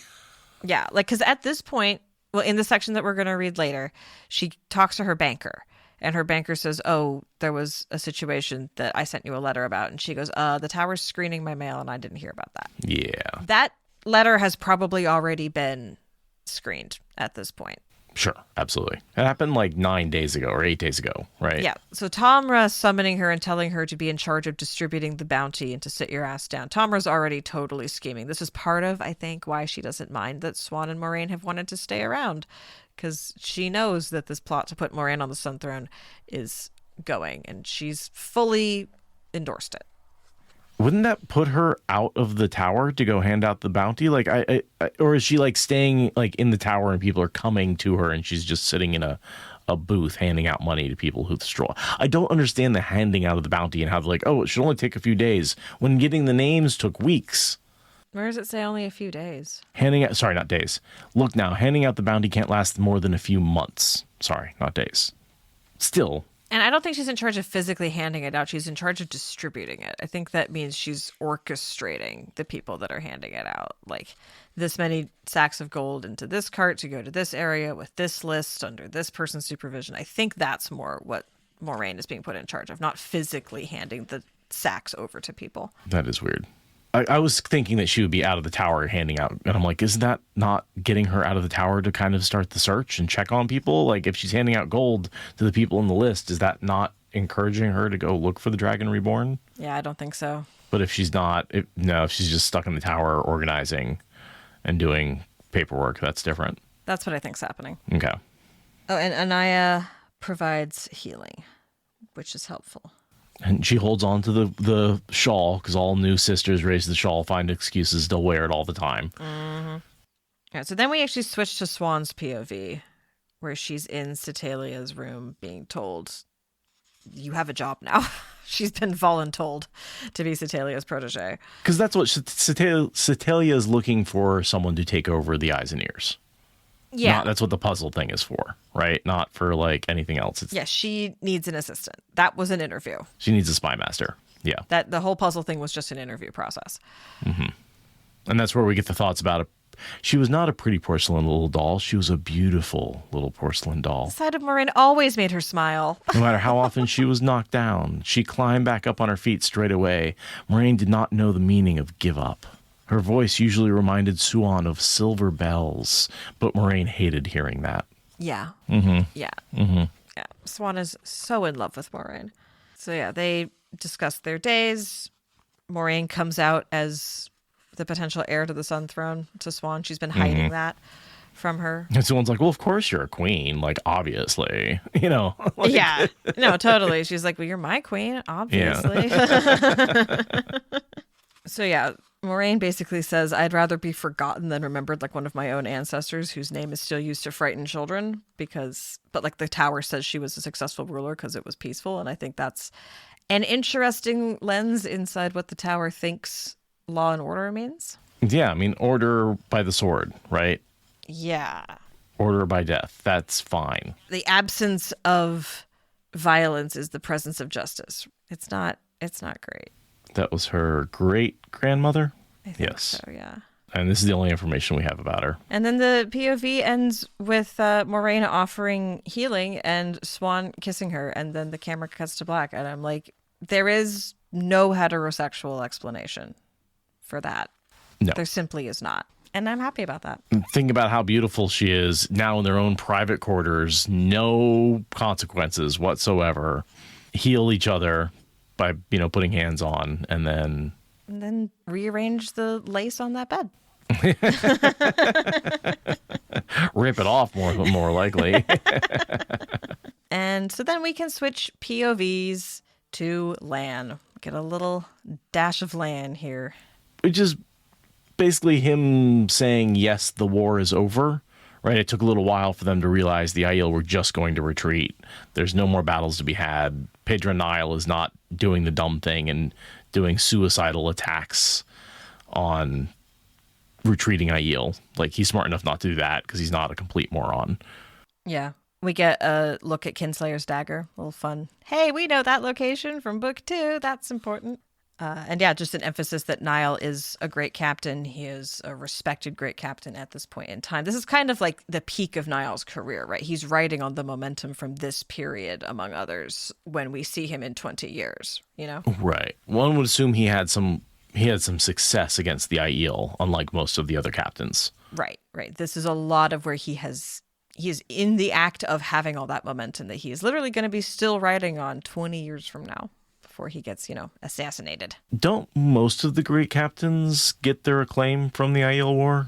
Yeah, because at this point, well, in the section that we're going to read later, she talks to her banker. And her banker says, oh, there was a situation that I sent you a letter about. And she goes, the tower's screening my mail and I didn't hear about that. Yeah. That letter has probably already been screened at this point. Sure, absolutely. It happened like 9 days ago or 8 days ago, right? Yeah. So Tamra summoning her and telling her to be in charge of distributing the bounty and to sit your ass down. Tamra's already totally scheming. This is part of, I think, why she doesn't mind that Swan and Moiraine have wanted to stay around, because she knows that this plot to put Moiraine on the Sun Throne is going, and she's fully endorsed it. Wouldn't that put her out of the tower to go hand out the bounty? Like, or is she like staying like in the tower and people are coming to her and she's just sitting in a booth handing out money to people who stroll? I don't understand the handing out of the bounty and how like, oh, it should only take a few days when getting the names took weeks. Where does it say only a few days? Sorry, not days. Look now, handing out the bounty can't last more than a few months. Sorry, not days. Still. And I don't think she's in charge of physically handing it out. She's in charge of distributing it. I think that means she's orchestrating the people that are handing it out. Like, this many sacks of gold into this cart to go to this area with this list under this person's supervision. I think that's more what Moiraine is being put in charge of, not physically handing the sacks over to people. That is weird. I was thinking that she would be out of the tower handing out, and I'm like, isn't that not getting her out of the tower to kind of start the search and check on people? Like, if she's handing out gold to the people in the list, is that not encouraging her to go look for the Dragon Reborn? Yeah, I don't think so. But if she's not, if she's just stuck in the tower organizing and doing paperwork, that's different. That's what I think's happening. Okay. Oh, and Anaya provides healing, which is helpful. And she holds on to the shawl, because all new sisters raise the shawl, find excuses to wear it all the time. Mm-hmm. Yeah, so then we actually switch to Swan's POV, where she's in Cetalia's room being told, you have a job now. She's been voluntold to be Cetalia's protege. Because that's what Cetalia is looking for, someone to take over the eyes and ears. Yeah. That's what the puzzle thing is for, right? Not for like anything else. Yeah, she needs an assistant. That was an interview. She needs a spy master. Yeah. That the whole puzzle thing was just an interview process. Mm-hmm. And that's where we get the thoughts about it. She was not a pretty porcelain little doll. She was a beautiful little porcelain doll. The sight of Moiraine always made her smile. No matter how often she was knocked down, she climbed back up on her feet straight away. Moiraine did not know the meaning of give up. Her voice usually reminded Suian of silver bells, but Moiraine hated hearing that. Yeah. Mm-hmm. Yeah. Mm-hmm. Yeah. Swan is so in love with Moiraine. So yeah, they discuss their days. Moiraine comes out as the potential heir to the Sun Throne to Swan. She's been hiding that from her. And Swan's like, well, of course you're a queen. Like, obviously. You know? Like, yeah. No, totally. She's like, well, you're my queen, obviously. Yeah. So yeah, Moiraine basically says, I'd rather be forgotten than remembered like one of my own ancestors whose name is still used to frighten children but like the tower says she was a successful ruler because it was peaceful. And I think that's an interesting lens inside what the tower thinks law and order means. Yeah, I mean, order by the sword, right? Yeah. Order by death. That's fine. The absence of violence is the presence of justice. It's not great. That was her great-grandmother? I think Yes. so, yeah. And this is the only information we have about her. And then the POV ends with Moiraine offering healing and Swan kissing her, and then the camera cuts to black. And I'm like, there is no heterosexual explanation for that. No. There simply is not. And I'm happy about that. Think about how beautiful she is now in their own private quarters. No consequences whatsoever. Heal each other by, putting hands on, and then rearrange the lace on that bed. Rip it off more likely. And so then we can switch POVs to Lan. Get a little dash of Lan here. Which is basically him saying, yes, the war is over, right? It took a little while for them to realize the Aiel were just going to retreat. There's no more battles to be had. Pedro Nile is not doing the dumb thing and doing suicidal attacks on retreating Aiel. Like, he's smart enough not to do that because he's not a complete moron. Yeah. We get a look at Kinslayer's dagger. A little fun. Hey, we know that location from book 2. That's important. And yeah, just an emphasis that Niall is a great captain. He is a respected great captain at this point in time. This is kind of like the peak of Niall's career, right? He's riding on the momentum from this period, among others, when we see him in 20 years, Right. One would assume he had some success against the Aiel, unlike most of the other captains. Right. This is a lot of where he is in the act of having all that momentum that he is literally going to be still riding on 20 years from now. Before he gets, assassinated. Don't most of the great captains get their acclaim from the Aiel War?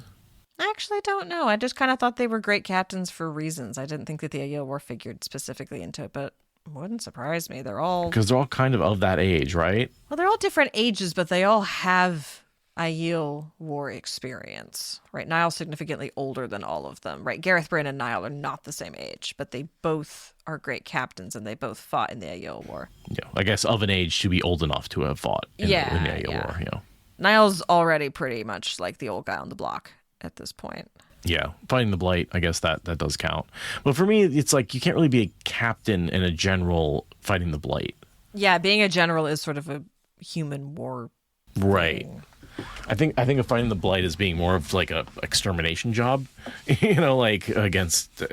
I actually don't know. I just kind of thought they were great captains for reasons. I didn't think that the Aiel War figured specifically into it, but it wouldn't surprise me. Because they're all kind of that age, right? Well, they're all different ages, but they all have Aiel War experience, right? Niall's significantly older than all of them, right? Gareth Bryn and Niall are not the same age, but they both are great captains and they both fought in the Aiel War. Yeah, I guess of an age to be old enough to have fought in the Aiel War. Niall's already pretty much like the old guy on the block at this point. Yeah, fighting the Blight, I guess that does count. But for me, it's like you can't really be a captain and a general fighting the Blight. Yeah, being a general is sort of a human war right thing. I think of fighting the Blight as being more of like a extermination job, like against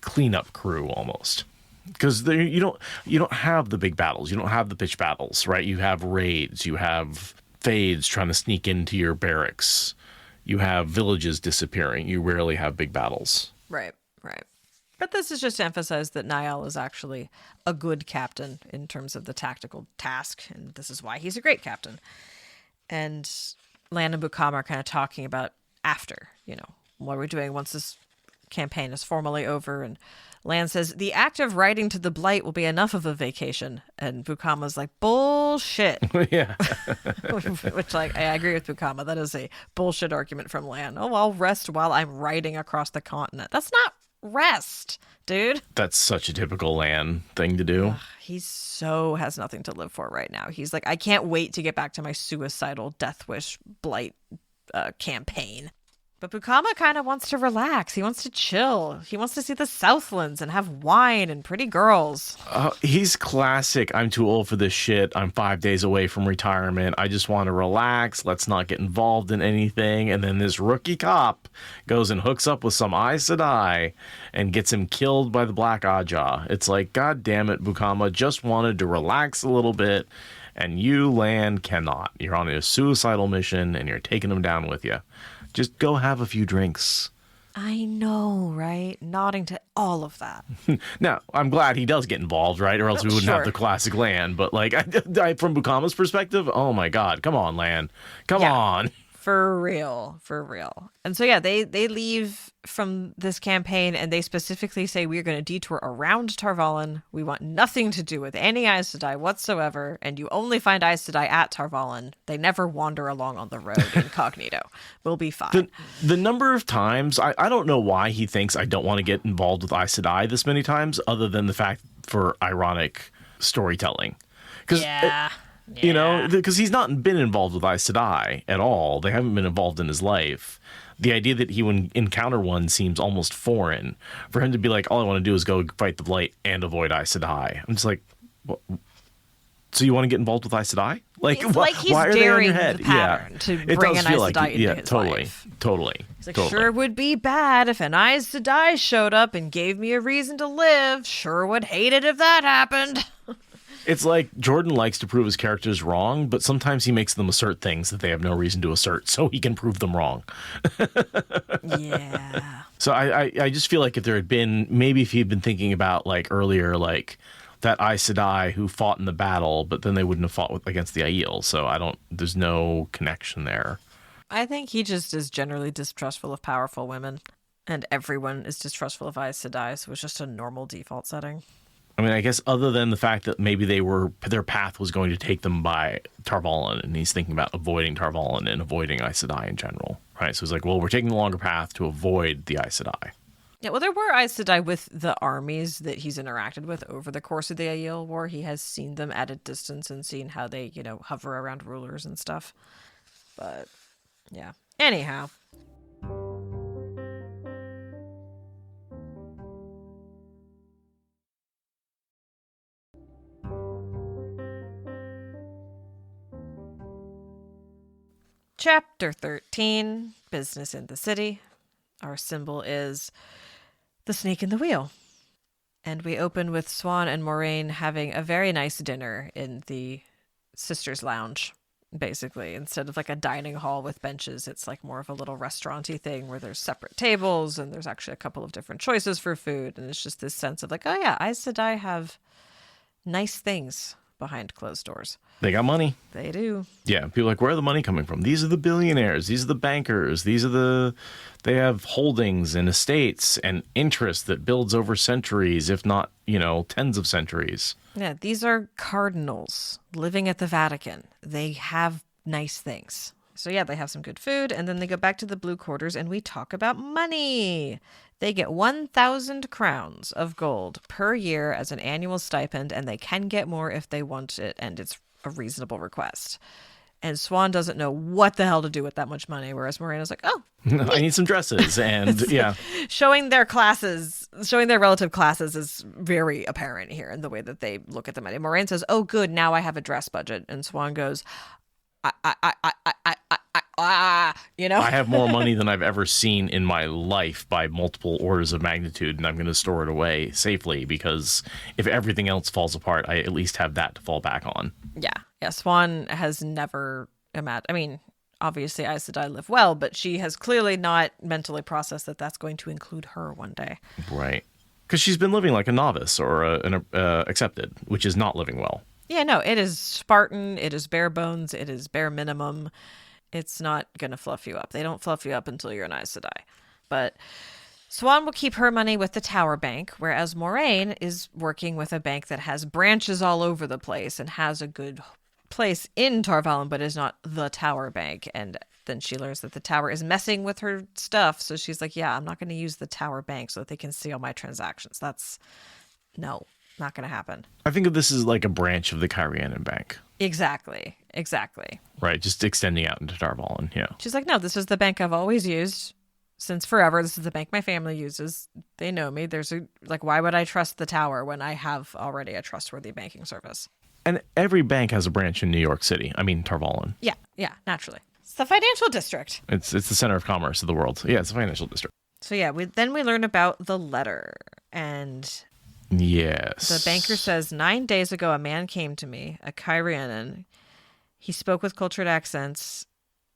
cleanup crew almost. because you don't have the big battles. You don't have the pitch battles, right? You have raids. You have fades trying to sneak into your barracks. You have villages disappearing. You rarely have big battles. Right. But this is just to emphasize that Niall is actually a good captain in terms of the tactical task, and this is why he's a great captain. And Lan and Bukama are kind of talking about after, what are we doing once this campaign is formally over. And Lan says, the act of riding to the Blight will be enough of a vacation. And Bukama's like, bullshit. Yeah. Which, I agree with Bukama. That is a bullshit argument from Lan. Oh, I'll rest while I'm riding across the continent. That's not rest, dude. That's such a typical Lan thing to do. He has nothing to live for right now. He's like, I can't wait to get back to my suicidal death wish Blight campaign. But Bukama kind of wants to relax. He wants to chill. He wants to see the Southlands and have wine and pretty girls. He's classic. I'm too old for this shit. I'm 5 days away from retirement. I just want to relax. Let's not get involved in anything. And then this rookie cop goes and hooks up with some Aes Sedai and gets him killed by the Black Aja. It's like, God damn it, Bukama just wanted to relax a little bit. And you, Lan, cannot. You're on a suicidal mission and you're taking him down with you. Just go have a few drinks. I know, right? Nodding to all of that. Now, I'm glad he does get involved, right? Or else we wouldn't have the classic Lan. But, from Bukama's perspective, oh my God, come on, Lan. Come on. For real. And so, they leave from this campaign and they specifically say, we're going to detour around Tarvalin. We want nothing to do with any Aes Sedai whatsoever. And you only find Aes Sedai at Tarvalin. They never wander along on the road incognito. We'll be fine. The number of times, I don't know why he thinks I don't want to get involved with Aes Sedai this many times, other than the fact for ironic storytelling. Because he's not been involved with Aes Sedai at all. They haven't been involved in his life. The idea that he would encounter one seems almost foreign. For him to be like, all I want to do is go fight the Blight and avoid Aes Sedai. I'm just like, what? So you want to get involved with Aes Sedai? It's like he's why are they on your daring head? the pattern to bring an Aes Sedai into his life. Totally. He's like, sure would be bad if an Aes Sedai showed up and gave me a reason to live. Sure would hate it if that happened. It's like Jordan likes to prove his characters wrong, but sometimes he makes them assert things that they have no reason to assert, so he can prove them wrong. Yeah. So I just feel like if he'd been thinking about earlier, that Aes Sedai who fought in the battle, but then they wouldn't have fought against the Aiel. So there's no connection there. I think he just is generally distrustful of powerful women, and everyone is distrustful of Aes Sedai, so it's just a normal default setting. I mean, I guess other than the fact that maybe their path was going to take them by Tarvalin, and he's thinking about avoiding Tarvalin and avoiding Aes Sedai in general, right? So he's like, well, we're taking the longer path to avoid the Aes Sedai. Yeah, well, there were Aes Sedai with the armies that he's interacted with over the course of the Aiel War. He has seen them at a distance and seen how they, hover around rulers and stuff. But, yeah. Anyhow. Chapter 13, Business in the City. Our symbol is the snake in the wheel. And we open with Siuan and Moiraine having a very nice dinner in the Sisters' Lounge, basically. Instead of a dining hall with benches, it's more of a little restaurant-y thing where there's separate tables and there's actually a couple of different choices for food. And it's just this sense of oh yeah, Aes Sedai have nice things behind closed doors. They got money. They do. Yeah, people are like, where are the money coming from? These are the billionaires. These are the bankers. They have holdings and estates and interest that builds over centuries, if not, tens of centuries. Yeah, these are cardinals living at the Vatican. They have nice things. So yeah, they have some good food, and then they go back to the Blue Quarters, and we talk about money. They get 1,000 crowns of gold per year as an annual stipend, and they can get more if they want it, and it's a reasonable request. And Siuan doesn't know what the hell to do with that much money, whereas Moiraine is like, oh, I need some dresses, and yeah. Showing their relative classes is very apparent here in the way that they look at the money. Moiraine says, oh, good, now I have a dress budget. And Siuan goes, you know? I have more money than I've ever seen in my life by multiple orders of magnitude, and I'm going to store it away safely because if everything else falls apart, I at least have that to fall back on. Yeah. Yeah. Swan has never imagined. I mean, obviously Aes Sedai live well, but she has clearly not mentally processed that that's going to include her one day. Right. Because she's been living like a novice or an accepted, which is not living well. Yeah, no, it is Spartan. It is bare bones. It is bare minimum. It's not going to fluff you up. They don't fluff you up until you're an Aes Sedai. But Swan will keep her money with the Tower Bank, whereas Moiraine is working with a bank that has branches all over the place and has a good place in Tar Valon, but is not the Tower Bank. And then she learns that the Tower is messing with her stuff. So she's like, yeah, I'm not going to use the Tower Bank so that they can see all my transactions. No, not going to happen. I think of this as like a branch of the Kyrianan Bank. Exactly. Right, just extending out into Tar Valon, yeah. She's like, no, this is the bank I've always used since forever. This is the bank my family uses. They know me. Why would I trust the Tower when I have already a trustworthy banking service? And every bank has a branch in New York City. I mean, Tar Valon. Yeah, naturally. It's the financial district. It's the center of commerce of the world. Yeah, it's a financial district. So yeah, we learn about the letter. And yes. the banker says, 9 days ago, a man came to me, a Kyrianan. He spoke with cultured accents.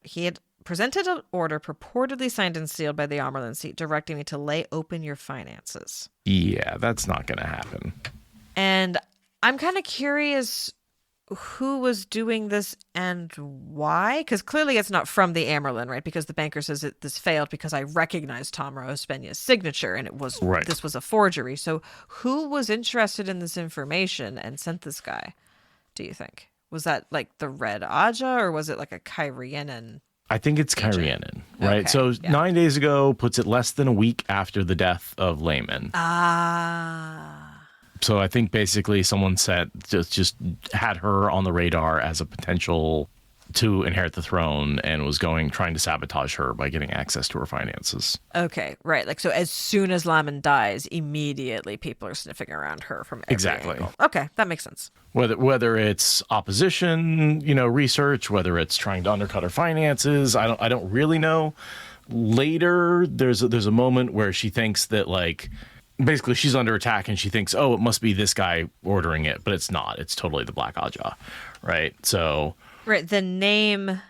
He had presented an order purportedly signed and sealed by the Amerlin seat, directing me to lay open your finances. Yeah, that's not going to happen. And I'm kind of curious who was doing this and why, because clearly it's not from the Amerlin, right? Because the banker says this failed because I recognized Tamra Ospenya's signature and this was a forgery. So who was interested in this information and sent this guy, do you think? Was that like the Red Aja or was it like a Kyrianan? I think it's Kyrianan, right? Okay, so yeah. 9 days ago puts it less than a week after the death of Layman. So I think basically someone just had her on the radar as a potential to inherit the throne and was trying to sabotage her by getting access to her finances. Okay, right. Like, so as soon as Lammen dies, immediately people are sniffing around her from every angle. Okay, that makes sense. Whether it's opposition, research, whether it's trying to undercut her finances, I don't really know. Later, there's a moment where she thinks that basically she's under attack and she thinks, oh, it must be this guy ordering it, but it's not. It's totally the Black Aja, right? So. Right, the name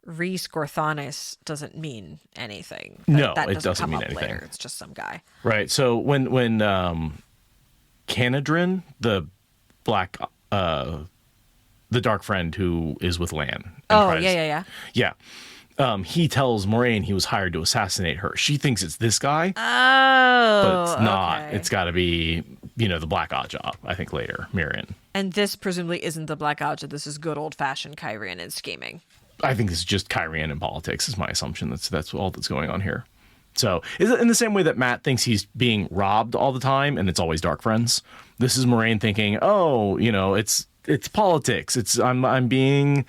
Rhys Gorthanes doesn't mean anything. No, that it doesn't mean anything. Later. It's just some guy. Right. So when Canadrin, the black, the dark friend who is with Lan. Yeah. He tells Moiraine he was hired to assassinate her. She thinks it's this guy. Oh, but it's not. okay. It's got to be, the Black Aja, I think later, Mirian. And this presumably isn't the Black Aja. This is good old-fashioned Kyrianan scheming. I think this is just Kyrianan politics is my assumption. That's all that's going on here. So is it in the same way that Matt thinks he's being robbed all the time and it's always dark friends? This is Moiraine thinking, oh, it's politics. I'm being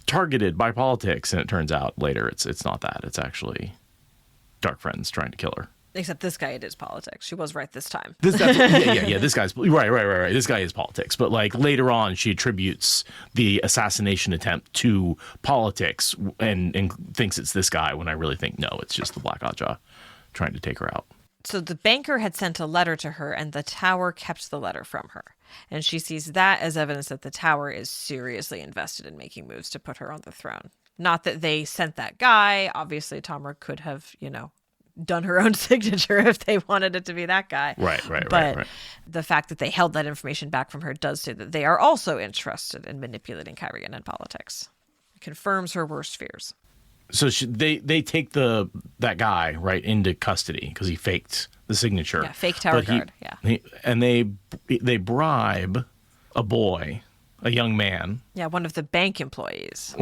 targeted by politics, and it turns out later it's not that. It's actually dark friends trying to kill her. Except this guy, it is politics. She was right this time. Yeah. This guy's right. This guy is politics, but later on, she attributes the assassination attempt to politics and thinks it's this guy. When I really think no, it's just the Black Aja trying to take her out. So the banker had sent a letter to her, and the Tower kept the letter from her. And she sees that as evidence that the Tower is seriously invested in making moves to put her on the throne. Not that they sent that guy. Obviously, Tamra could have, done her own signature if they wanted it to be that guy. Right. But the fact that they held that information back from her does say that they are also interested in manipulating Kyrianan politics. It confirms her worst fears. So they take that guy right into custody because he faked the signature. Yeah, fake Tower guard. And they bribe a boy, a young man. Yeah, one of the bank employees.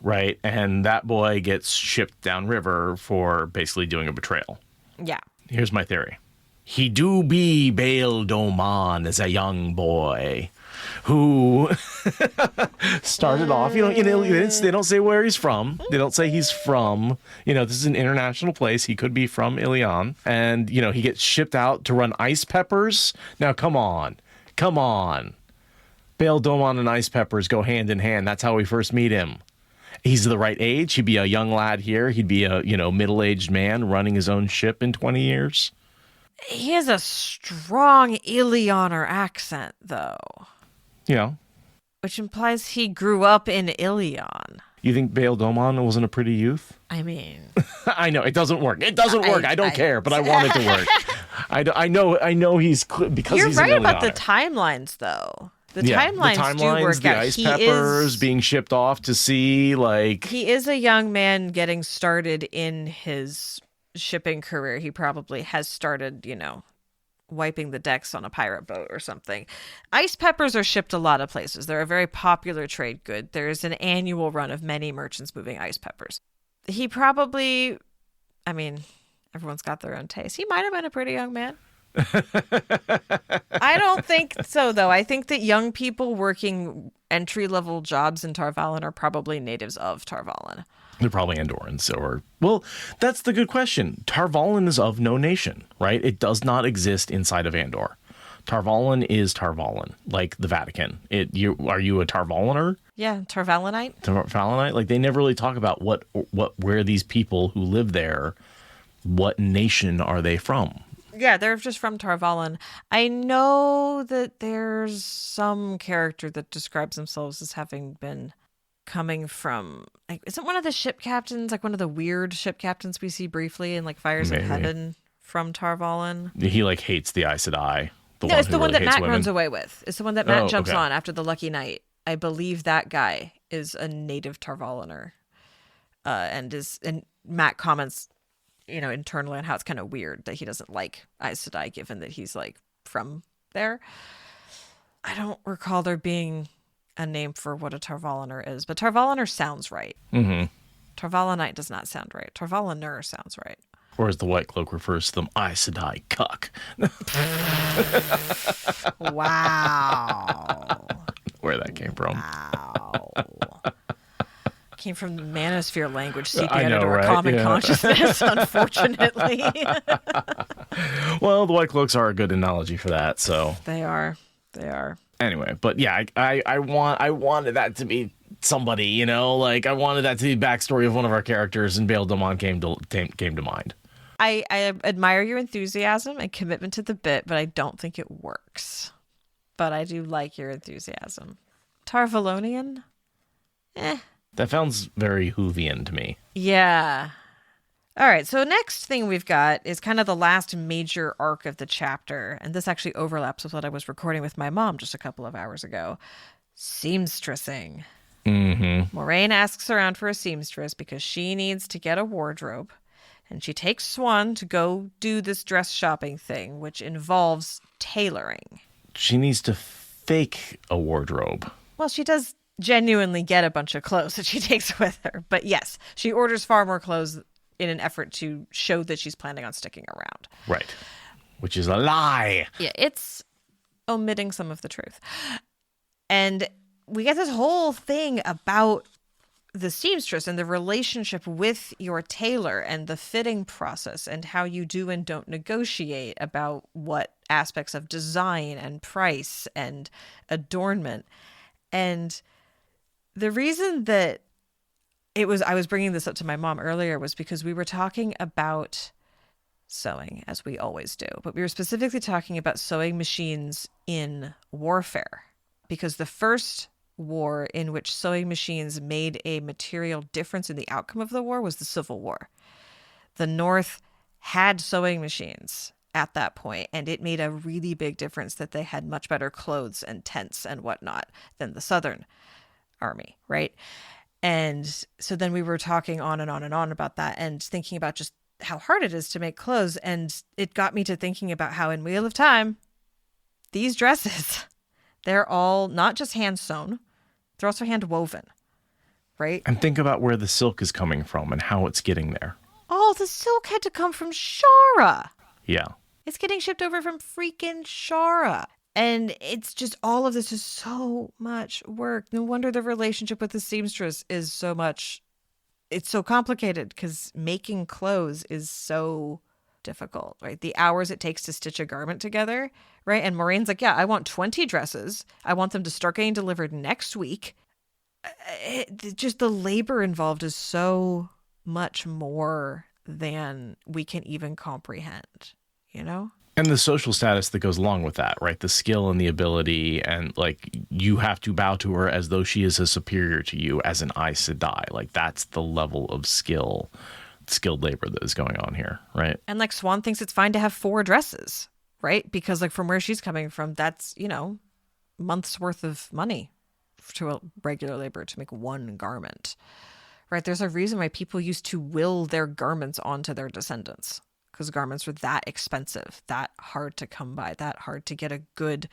Right? And that boy gets shipped downriver for basically doing a betrayal. Yeah. Here's my theory. He do be Bail Doman as a young boy who started off, they don't say where he's from. They don't say he's from, this is an international place. He could be from Ilion. And, he gets shipped out to run ice peppers. Now, come on. Bail Domon and Ice Peppers go hand in hand. That's how we first meet him. He's the right age. He'd be a young lad here. He'd be a, middle-aged man running his own ship in 20 years. He has a strong Illianer accent, though. Yeah. Which implies he grew up in Ilion. You think Bail Domon wasn't a pretty youth? I mean... I know, it doesn't work. It doesn't work. I don't care, but I want it to work. I know he's... Because You're he's right an about the Illianer. timelines, though. The timelines do work the out. Ice Peppers being shipped off to sea, like... He is a young man getting started in his shipping career. He probably has started, wiping the decks on a pirate boat or something. Ice peppers are shipped a lot of places. They're a very popular trade good. There's an annual run of many merchants moving ice peppers. He probably, everyone's got their own taste. He might have been a pretty young man. I don't think so, though. I think that young people working entry-level jobs in Tarvalon are probably natives of Tarvalon. They're probably Andorans well, that's the good question. Tarvalon is of no nation, right? It does not exist inside of Andor. Tarvalon is Tarvalon, like the Vatican. Are you a Tarvaloner? Yeah, Tarvalonite. Tarvalonite? Like, they never really talk about where these people who live there, what nation are they from? Yeah, they're just from Tarvalon. I know that there's some character that describes themselves as having been coming from, isn't one of the ship captains, one of the weird ship captains we see briefly in Fires in Heaven from Tarvalon? He hates the Aes Sedai. No, it's the one that Matt runs away with. It's the one that Matt jumps on after the Lucky Night. I believe that guy is a native Tarvaloner. And Matt comments, internally on how it's kind of weird that he doesn't like Aes Sedai, given that he's from there. I don't recall there being a name for what a Tarvaloner is, but Tarvaloner sounds right. Mm-hmm. Tarvalonite does not sound right. Tarvaloner sounds right. Or as the White Cloak refers to them, Aes Sedai cuck. Wow. Where that came from. Wow. Came from the manosphere language seeping I know, into our right? common Yeah. consciousness, unfortunately. Well, the White Cloaks are a good analogy for that, so. They are. Anyway, but yeah, I wanted that to be somebody, I wanted that to be backstory of one of our characters, and Bail Domon came to mind. I admire your enthusiasm and commitment to the bit, but I don't think it works. But I do like your enthusiasm. Tarvalonian? That sounds very Whovian to me. Yeah. All right, so next thing we've got is kind of the last major arc of the chapter, and this actually overlaps with what I was recording with my mom just a couple of hours ago. Seamstressing. Mm-hmm. Moiraine asks around for a seamstress because she needs to get a wardrobe, and she takes Swan to go do this dress shopping thing, which involves tailoring. She needs to fake a wardrobe. Well, she does genuinely get a bunch of clothes that she takes with her, but yes, she orders far more clothes in an effort to show that she's planning on sticking around. Right. Which is a lie. Yeah, it's omitting some of the truth. And we get this whole thing about the seamstress and the relationship with your tailor and the fitting process and how you do and don't negotiate about what aspects of design and price and adornment. And the reason that I was bringing this up to my mom earlier was because we were talking about sewing, as we always do, but we were specifically talking about sewing machines in warfare, because the first war in which sewing machines made a material difference in the outcome of the war was the Civil War. The North had sewing machines at that point, and it made a really big difference that they had much better clothes and tents and whatnot than the Southern army, right? And so then we were talking on and on and on about that and thinking about just how hard it is to make clothes. And it got me to thinking about how in Wheel of Time, these dresses, they're all not just hand sewn, they're also hand woven, right? And think about where the silk is coming from and how it's getting there. Oh, the silk had to come from Shara. Yeah. It's getting shipped over from freaking Shara. And it's just, all of this is so much work. No wonder the relationship with the seamstress is so much, it's so complicated, because making clothes is so difficult, right? The hours it takes to stitch a garment together, right? And Moiraine's like, yeah, I want 20 dresses. I want them to start getting delivered next week. Just the labor involved is so much more than we can even comprehend, you know? And the social status that goes along with that, right? The skill and the ability, and like you have to bow to her as though she is a superior to you as an Aes Sedai. Like that's the level of skilled labor that is going on here, right? And like Swan thinks it's fine to have 4 dresses, right? Because like from where she's coming from, that's, you know, months worth of money to a regular labor to make one garment, right? There's a reason why people used to will their garments onto their descendants, because garments were that expensive, that hard to come by, that hard to get a good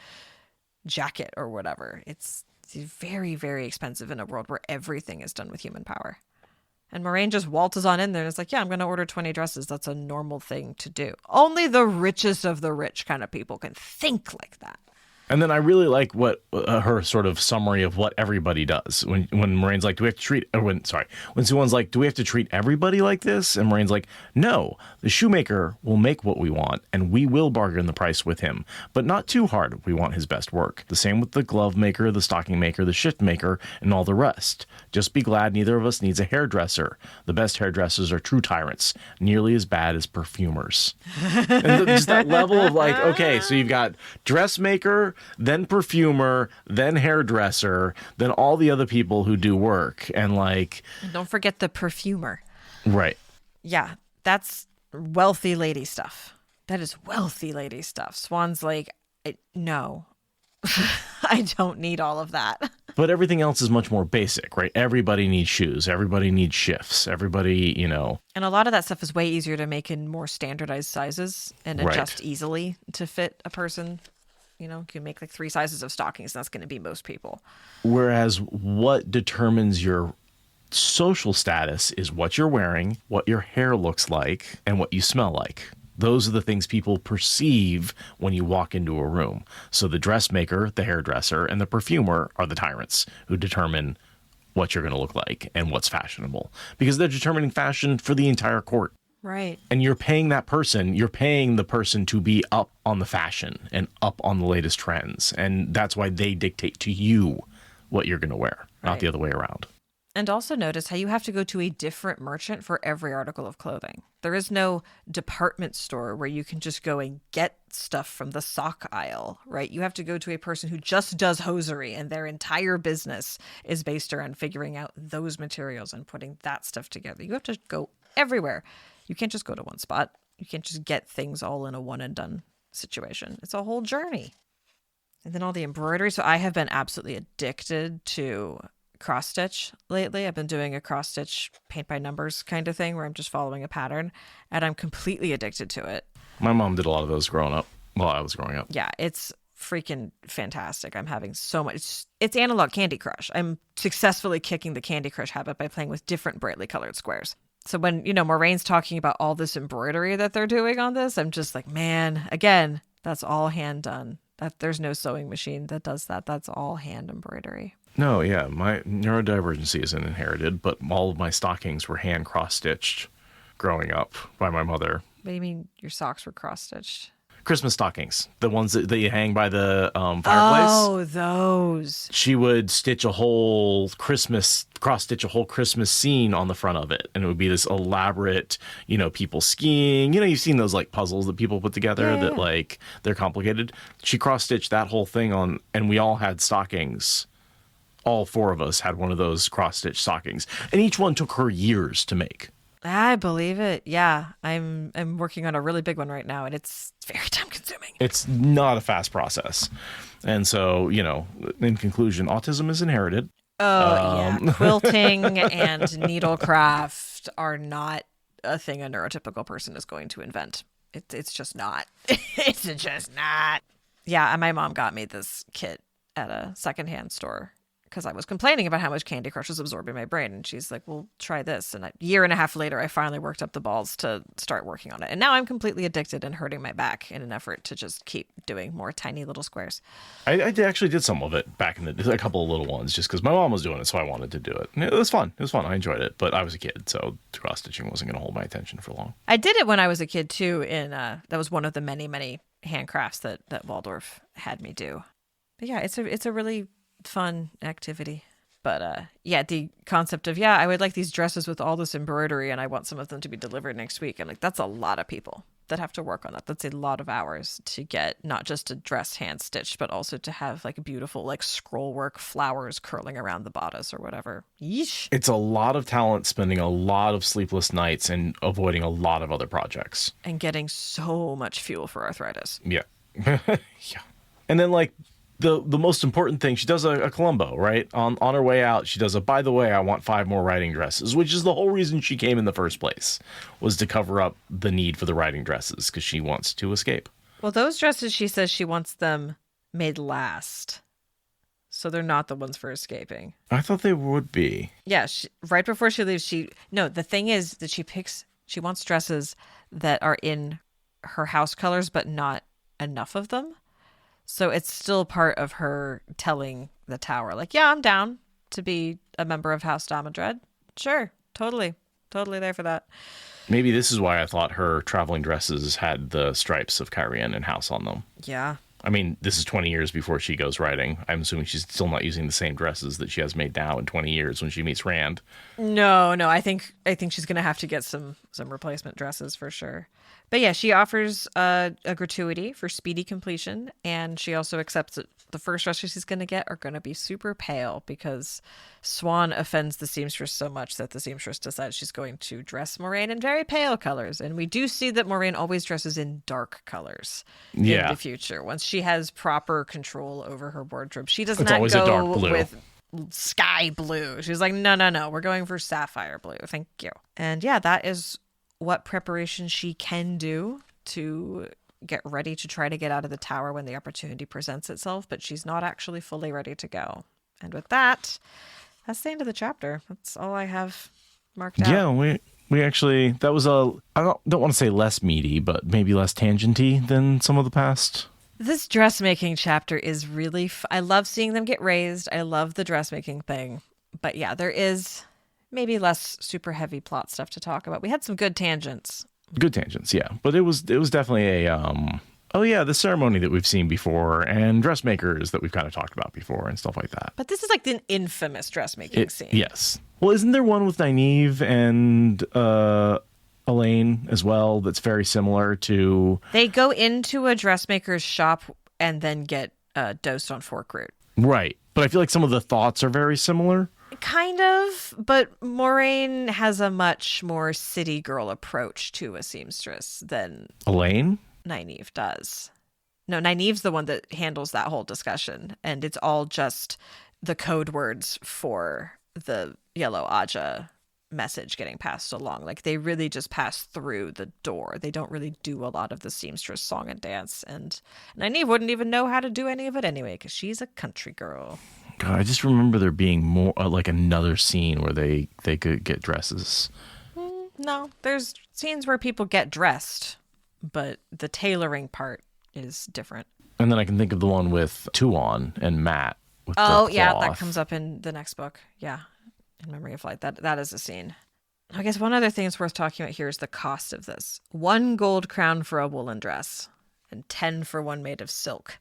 jacket or whatever. It's very, very expensive in a world where everything is done with human power. And Moiraine just waltzes on in there and is like, yeah, I'm going to order 20 dresses. That's a normal thing to do. Only the richest of the rich kind of people can think like that. And then I really like what her sort of summary of what everybody does. When Moiraine's like, do we have to treat, when Suan's like, do we have to treat everybody like this? And Moiraine's like, no, the shoemaker will make what we want and we will bargain the price with him, but not too hard if we want his best work. The same with the glove maker, the stocking maker, the shift maker, and all the rest. Just be glad neither of us needs a hairdresser. The best hairdressers are true tyrants, nearly as bad as perfumers. And just that level of like, okay, so you've got dressmaker, then perfumer, then hairdresser, then all the other people who do work. And like... And don't forget the perfumer. Right. Yeah, that's wealthy lady stuff. That is wealthy lady stuff. Swan's like, no, I don't need all of that. But everything else is much more basic, right? Everybody needs shoes. Everybody needs shifts. Everybody, you know. And a lot of that stuff is way easier to make in more standardized sizes and adjust easily to fit a person. You know, you can make like 3 sizes of stockings, and that's going to be most people. Whereas what determines your social status is what you're wearing, what your hair looks like, and what you smell like. Those are the things people perceive when you walk into a room. So the dressmaker, the hairdresser, and the perfumer are the tyrants who determine what you're going to look like and what's fashionable, because they're determining fashion for the entire court. Right. And you're paying the person to be up on the fashion and up on the latest trends. And that's why they dictate to you what you're going to wear, not the other way around. And also notice how you have to go to a different merchant for every article of clothing. There is no department store where you can just go and get stuff from the sock aisle, right? You have to go to a person who just does hosiery, and their entire business is based around figuring out those materials and putting that stuff together. You have to go everywhere. You can't just go to one spot. You can't just get things all in a one and done situation. It's a whole journey. And then all the embroidery. So I have been absolutely addicted to cross stitch lately. I've been doing a cross stitch paint by numbers kind of thing where I'm just following a pattern, and I'm completely addicted to it. My mom did a lot of those growing up while I was growing up. Yeah, it's freaking fantastic. I'm having so much. It's analog Candy Crush. I'm successfully kicking the Candy Crush habit by playing with different brightly colored squares. So when, you know, Moraine's talking about all this embroidery that they're doing on this, I'm just like, man, again, that's all hand done. There's no sewing machine that does that. That's all hand embroidery. No, yeah, my neurodivergency isn't inherited, but all of my stockings were hand cross-stitched growing up by my mother. What do you mean your socks were cross-stitched? Christmas stockings, the ones that you hang by the fireplace. Oh, those. She would stitch a whole cross-stitch a whole Christmas scene on the front of it. And it would be this elaborate, you know, people skiing. You know, you've seen those like puzzles that people put together that like, they're complicated. She cross-stitched that whole thing on, and we all had stockings. All 4 of us had one of those cross-stitch stockings. And each one took her years to make. I believe it. Yeah. I'm working on a really big one right now, and it's very time consuming. It's not a fast process. And so, you know, in conclusion, autism is inherited. Oh, yeah. Quilting and needlecraft are not a thing a neurotypical person is going to invent. It's just not. It's just not. Yeah, and my mom got me this kit at a secondhand store because I was complaining about how much Candy Crush was absorbing my brain. And she's like, well, try this. And a year and a half later, I finally worked up the balls to start working on it. And now I'm completely addicted and hurting my back in an effort to just keep doing more tiny little squares. I actually did some of it back in a couple of little ones just because my mom was doing it, so I wanted to do it. And it was fun. It was fun. I enjoyed it. But I was a kid, so cross-stitching wasn't going to hold my attention for long. I did it when I was a kid, too. That was one of the many, many handcrafts that Waldorf had me do. But yeah, it's a really fun activity. But yeah, the concept of, I would like these dresses with all this embroidery and I want some of them to be delivered next week. I'm like, that's a lot of people that have to work on that. That's a lot of hours to get not just a dress hand stitched, but also to have like beautiful like scroll work flowers curling around the bodice or whatever. Yeesh. It's a lot of talent spending a lot of sleepless nights and avoiding a lot of other projects. And getting so much fuel for arthritis. Yeah. Yeah. And then like, the most important thing, she does a Columbo, right? On her way out, she does by the way, I want 5 more riding dresses, which is the whole reason she came in the first place, was to cover up the need for the riding dresses because she wants to escape. Well, those dresses, she says she wants them made last. So they're not the ones for escaping. I thought they would be. Yeah, right before she leaves, the thing is that she wants dresses that are in her house colors, but not enough of them. So it's still part of her telling the tower, like, yeah, I'm down to be a member of House Damodred. Sure, totally there for that. Maybe this is why I thought her traveling dresses had the stripes of Kyrian and House on them. Yeah. I mean, this is 20 years before she goes riding. I'm assuming she's still not using the same dresses that she has made now in 20 years when she meets Rand. No, I think she's going to have to get some replacement dresses for sure. But yeah, she offers a gratuity for speedy completion, and she also accepts that the first dresses she's going to get are going to be super pale because Swan offends the seamstress so much that the seamstress decides she's going to dress Moiraine in very pale colors. And we do see that Moiraine always dresses in dark colors in the future. Once she has proper control over her wardrobe, she does not always go a dark blue. with sky blue. She's like, no, we're going for sapphire blue. Thank you. And yeah, that is what preparation she can do to get ready to try to get out of the tower when the opportunity presents itself, but she's not actually fully ready to go. And with that, that's the end of the chapter. That's all I have marked out. Yeah, we actually, that was I don't want to say less meaty, but maybe less tangenty than some of the past. This dressmaking chapter is really, I love seeing them get raised. I love the dressmaking thing. But yeah, there is maybe less super heavy plot stuff to talk about. We had some good tangents. Good tangents, yeah. But it was definitely the ceremony that we've seen before and dressmakers that we've kind of talked about before and stuff like that. But this is like the infamous dressmaking scene. Yes. Well, isn't there one with Nynaeve and Elaine as well that's very similar to... They go into a dressmaker's shop and then get dosed on fork root. Right. But I feel like some of the thoughts are very similar. Kind of, but Moiraine has a much more city girl approach to a seamstress than Elaine? Nynaeve does. No, Nynaeve's the one that handles that whole discussion, and it's all just the code words for the Yellow Aja message getting passed along. Like, they really just pass through the door. They don't really do a lot of the seamstress song and dance, and Nynaeve wouldn't even know how to do any of it anyway, because she's a country girl. God, I just remember there being more like another scene where they could get dresses. No, there's scenes where people get dressed, but the tailoring part is different. And then I can think of the one with Tuon and Matt. With that comes up in the next book. Yeah, in Memory of Light. That is a scene. I guess one other thing that's worth talking about here is the cost of this. 1 gold crown for a woolen dress and 10 for one made of silk.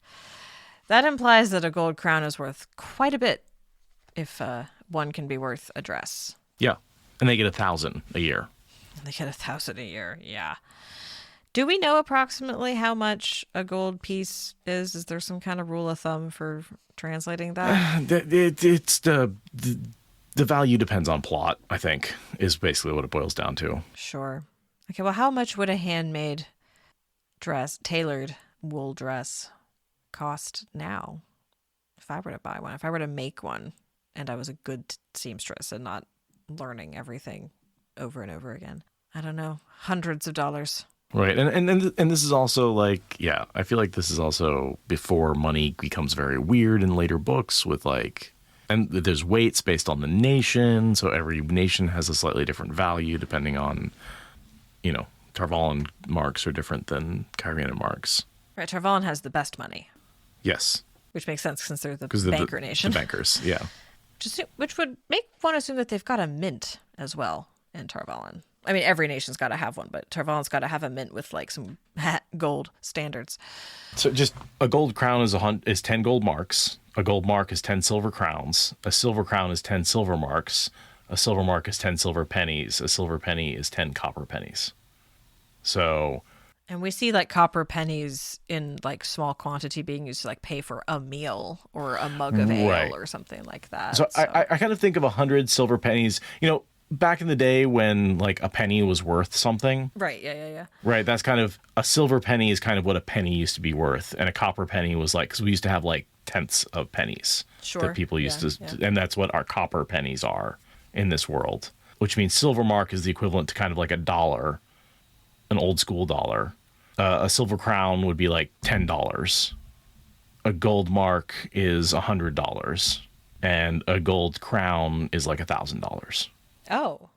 That implies that a gold crown is worth quite a bit if one can be worth a dress. Yeah. And they get 1,000 a year. And they get 1,000 a year, yeah. Do we know approximately how much a gold piece is? Is there some kind of rule of thumb for translating that? It's the value depends on plot, I think, is basically what it boils down to. Sure. Okay, well, how much would a handmade dress, tailored wool dress, cost now? If I were to buy one, if I were to make one, and I was a good seamstress and not learning everything over and over again, I don't know, hundreds of dollars. Right, and this is also like, yeah, I feel like this is also before money becomes very weird in later books with like And there's weights based on the nation, so every nation has a slightly different value depending on, Tarvalin marks are different than Kyrian marks. Right, Tarvalin has the best money. Yes. Which makes sense since they're the Because banker nation. The bankers, yeah. Which would make one assume that they've got a mint as well in Tarvalin. I mean, every nation's got to have one, but Tarvalin's got to have a mint with like some gold standards. So just a gold crown is 10 gold marks. A gold mark is 10 silver crowns. A silver crown is 10 silver marks. A silver mark is 10 silver pennies. A silver penny is 10 copper pennies. So... And we see like copper pennies in like small quantity being used to like pay for a meal or a mug of ale or something like that. So I kind of think of 100 silver pennies, back in the day when like a penny was worth something. Right. Yeah. Right. That's kind of a silver penny is kind of what a penny used to be worth. And a copper penny was like, because we used to have like tenths of pennies that people used to. And that's what our copper pennies are in this world, which means silver mark is the equivalent to kind of like a dollar, an old school dollar. A silver crown would be like $10. A gold mark is $100. And a gold crown is like $1,000. Oh,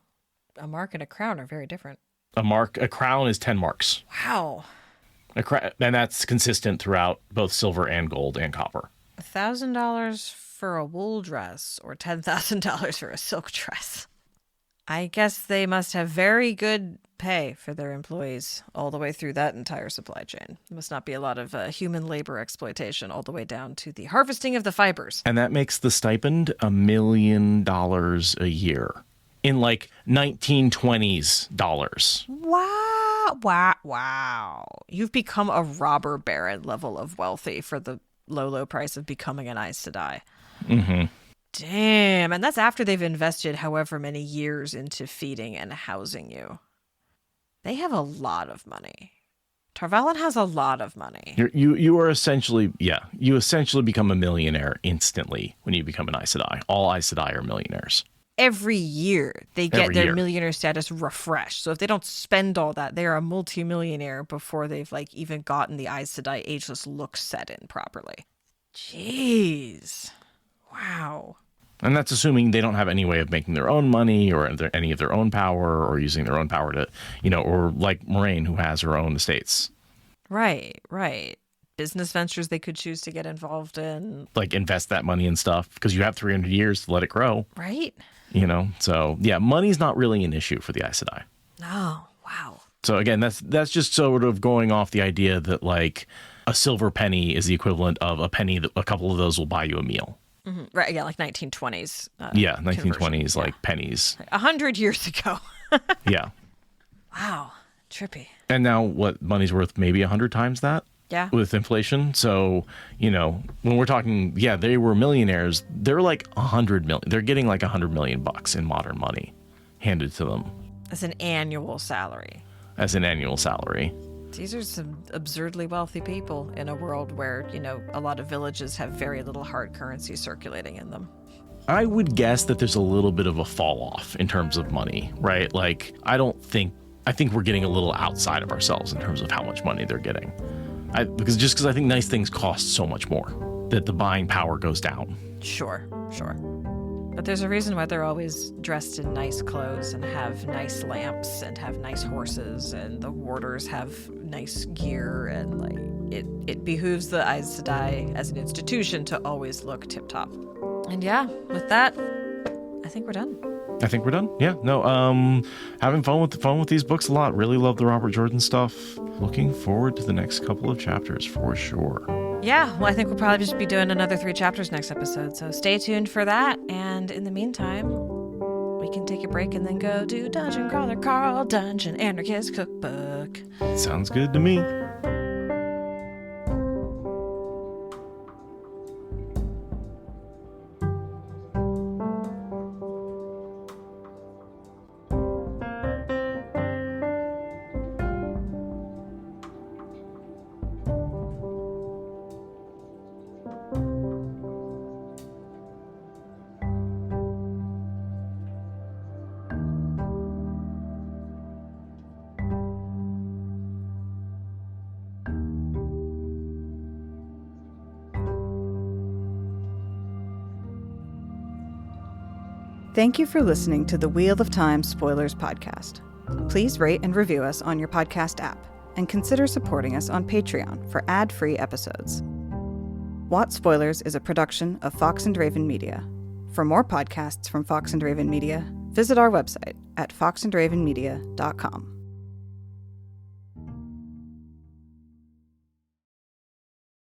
a mark and a crown are very different. A crown is 10 marks. Wow. And that's consistent throughout both silver and gold and copper. $1,000 for a wool dress or $10,000 for a silk dress. I guess they must have very good pay for their employees all the way through that entire supply chain. There must not be a lot of human labor exploitation all the way down to the harvesting of the fibers. And that makes the stipend $1 million a year in like 1920s dollars. Wow. You've become a robber baron level of wealthy for the low price of becoming an Aes Sedai. Mm-hmm. Damn. And that's after they've invested however many years into feeding and housing you. They have a lot of money. Tarvalin has a lot of money. You are essentially, you essentially become a millionaire instantly when you become an Aes Sedai. All Aes Sedai are millionaires. Every year they get their millionaire status refreshed. So if they don't spend all that, they're a multimillionaire before they've like even gotten the Aes Sedai ageless look set in properly. Jeez. Wow. And that's assuming they don't have any way of making their own money or any of their own power or using their own power to, or like Moiraine, who has her own estates. Right. Business ventures they could choose to get involved in. Like invest that money in stuff because you have 300 years to let it grow. Right. So yeah, money's not really an issue for the Aes Sedai. Oh, wow. So again, that's just sort of going off the idea that like a silver penny is the equivalent of a penny that a couple of those will buy you a meal. Mm-hmm. Right, yeah, like 1920s. 1920s, like pennies. 100 years ago. Yeah. Wow, trippy. And now what money's worth? Maybe 100 times that? Yeah. With inflation. So, when we're talking, they were millionaires. They're like 100 million. They're getting like 100 million bucks in modern money handed to them. As an annual salary. These are some absurdly wealthy people in a world where, a lot of villages have very little hard currency circulating in them. I would guess that there's a little bit of a fall off in terms of money, right? Like, I think we're getting a little outside of ourselves in terms of how much money they're getting. Because I think nice things cost so much more that the buying power goes down. Sure. But there's a reason why they're always dressed in nice clothes and have nice lamps and have nice horses and the warders have nice gear and like it behooves the Aes Sedai as an institution to always look tip-top. And with that, I think we're done. Yeah. No, having fun with these books a lot. Really love the Robert Jordan stuff. Looking forward to the next couple of chapters for sure. Yeah, well, I think we'll probably just be doing another 3 chapters next episode, so stay tuned for that. And in the meantime, we can take a break and then go do Dungeon Crawler Carl Dungeon Anarchist Cookbook. Sounds good to me. Thank you for listening to the Wheel of Time Spoilers podcast. Please rate and review us on your podcast app, and consider supporting us on Patreon for ad-free episodes. What Spoilers is a production of Fox and Raven Media. For more podcasts from Fox and Raven Media, visit our website at foxandravenmedia.com.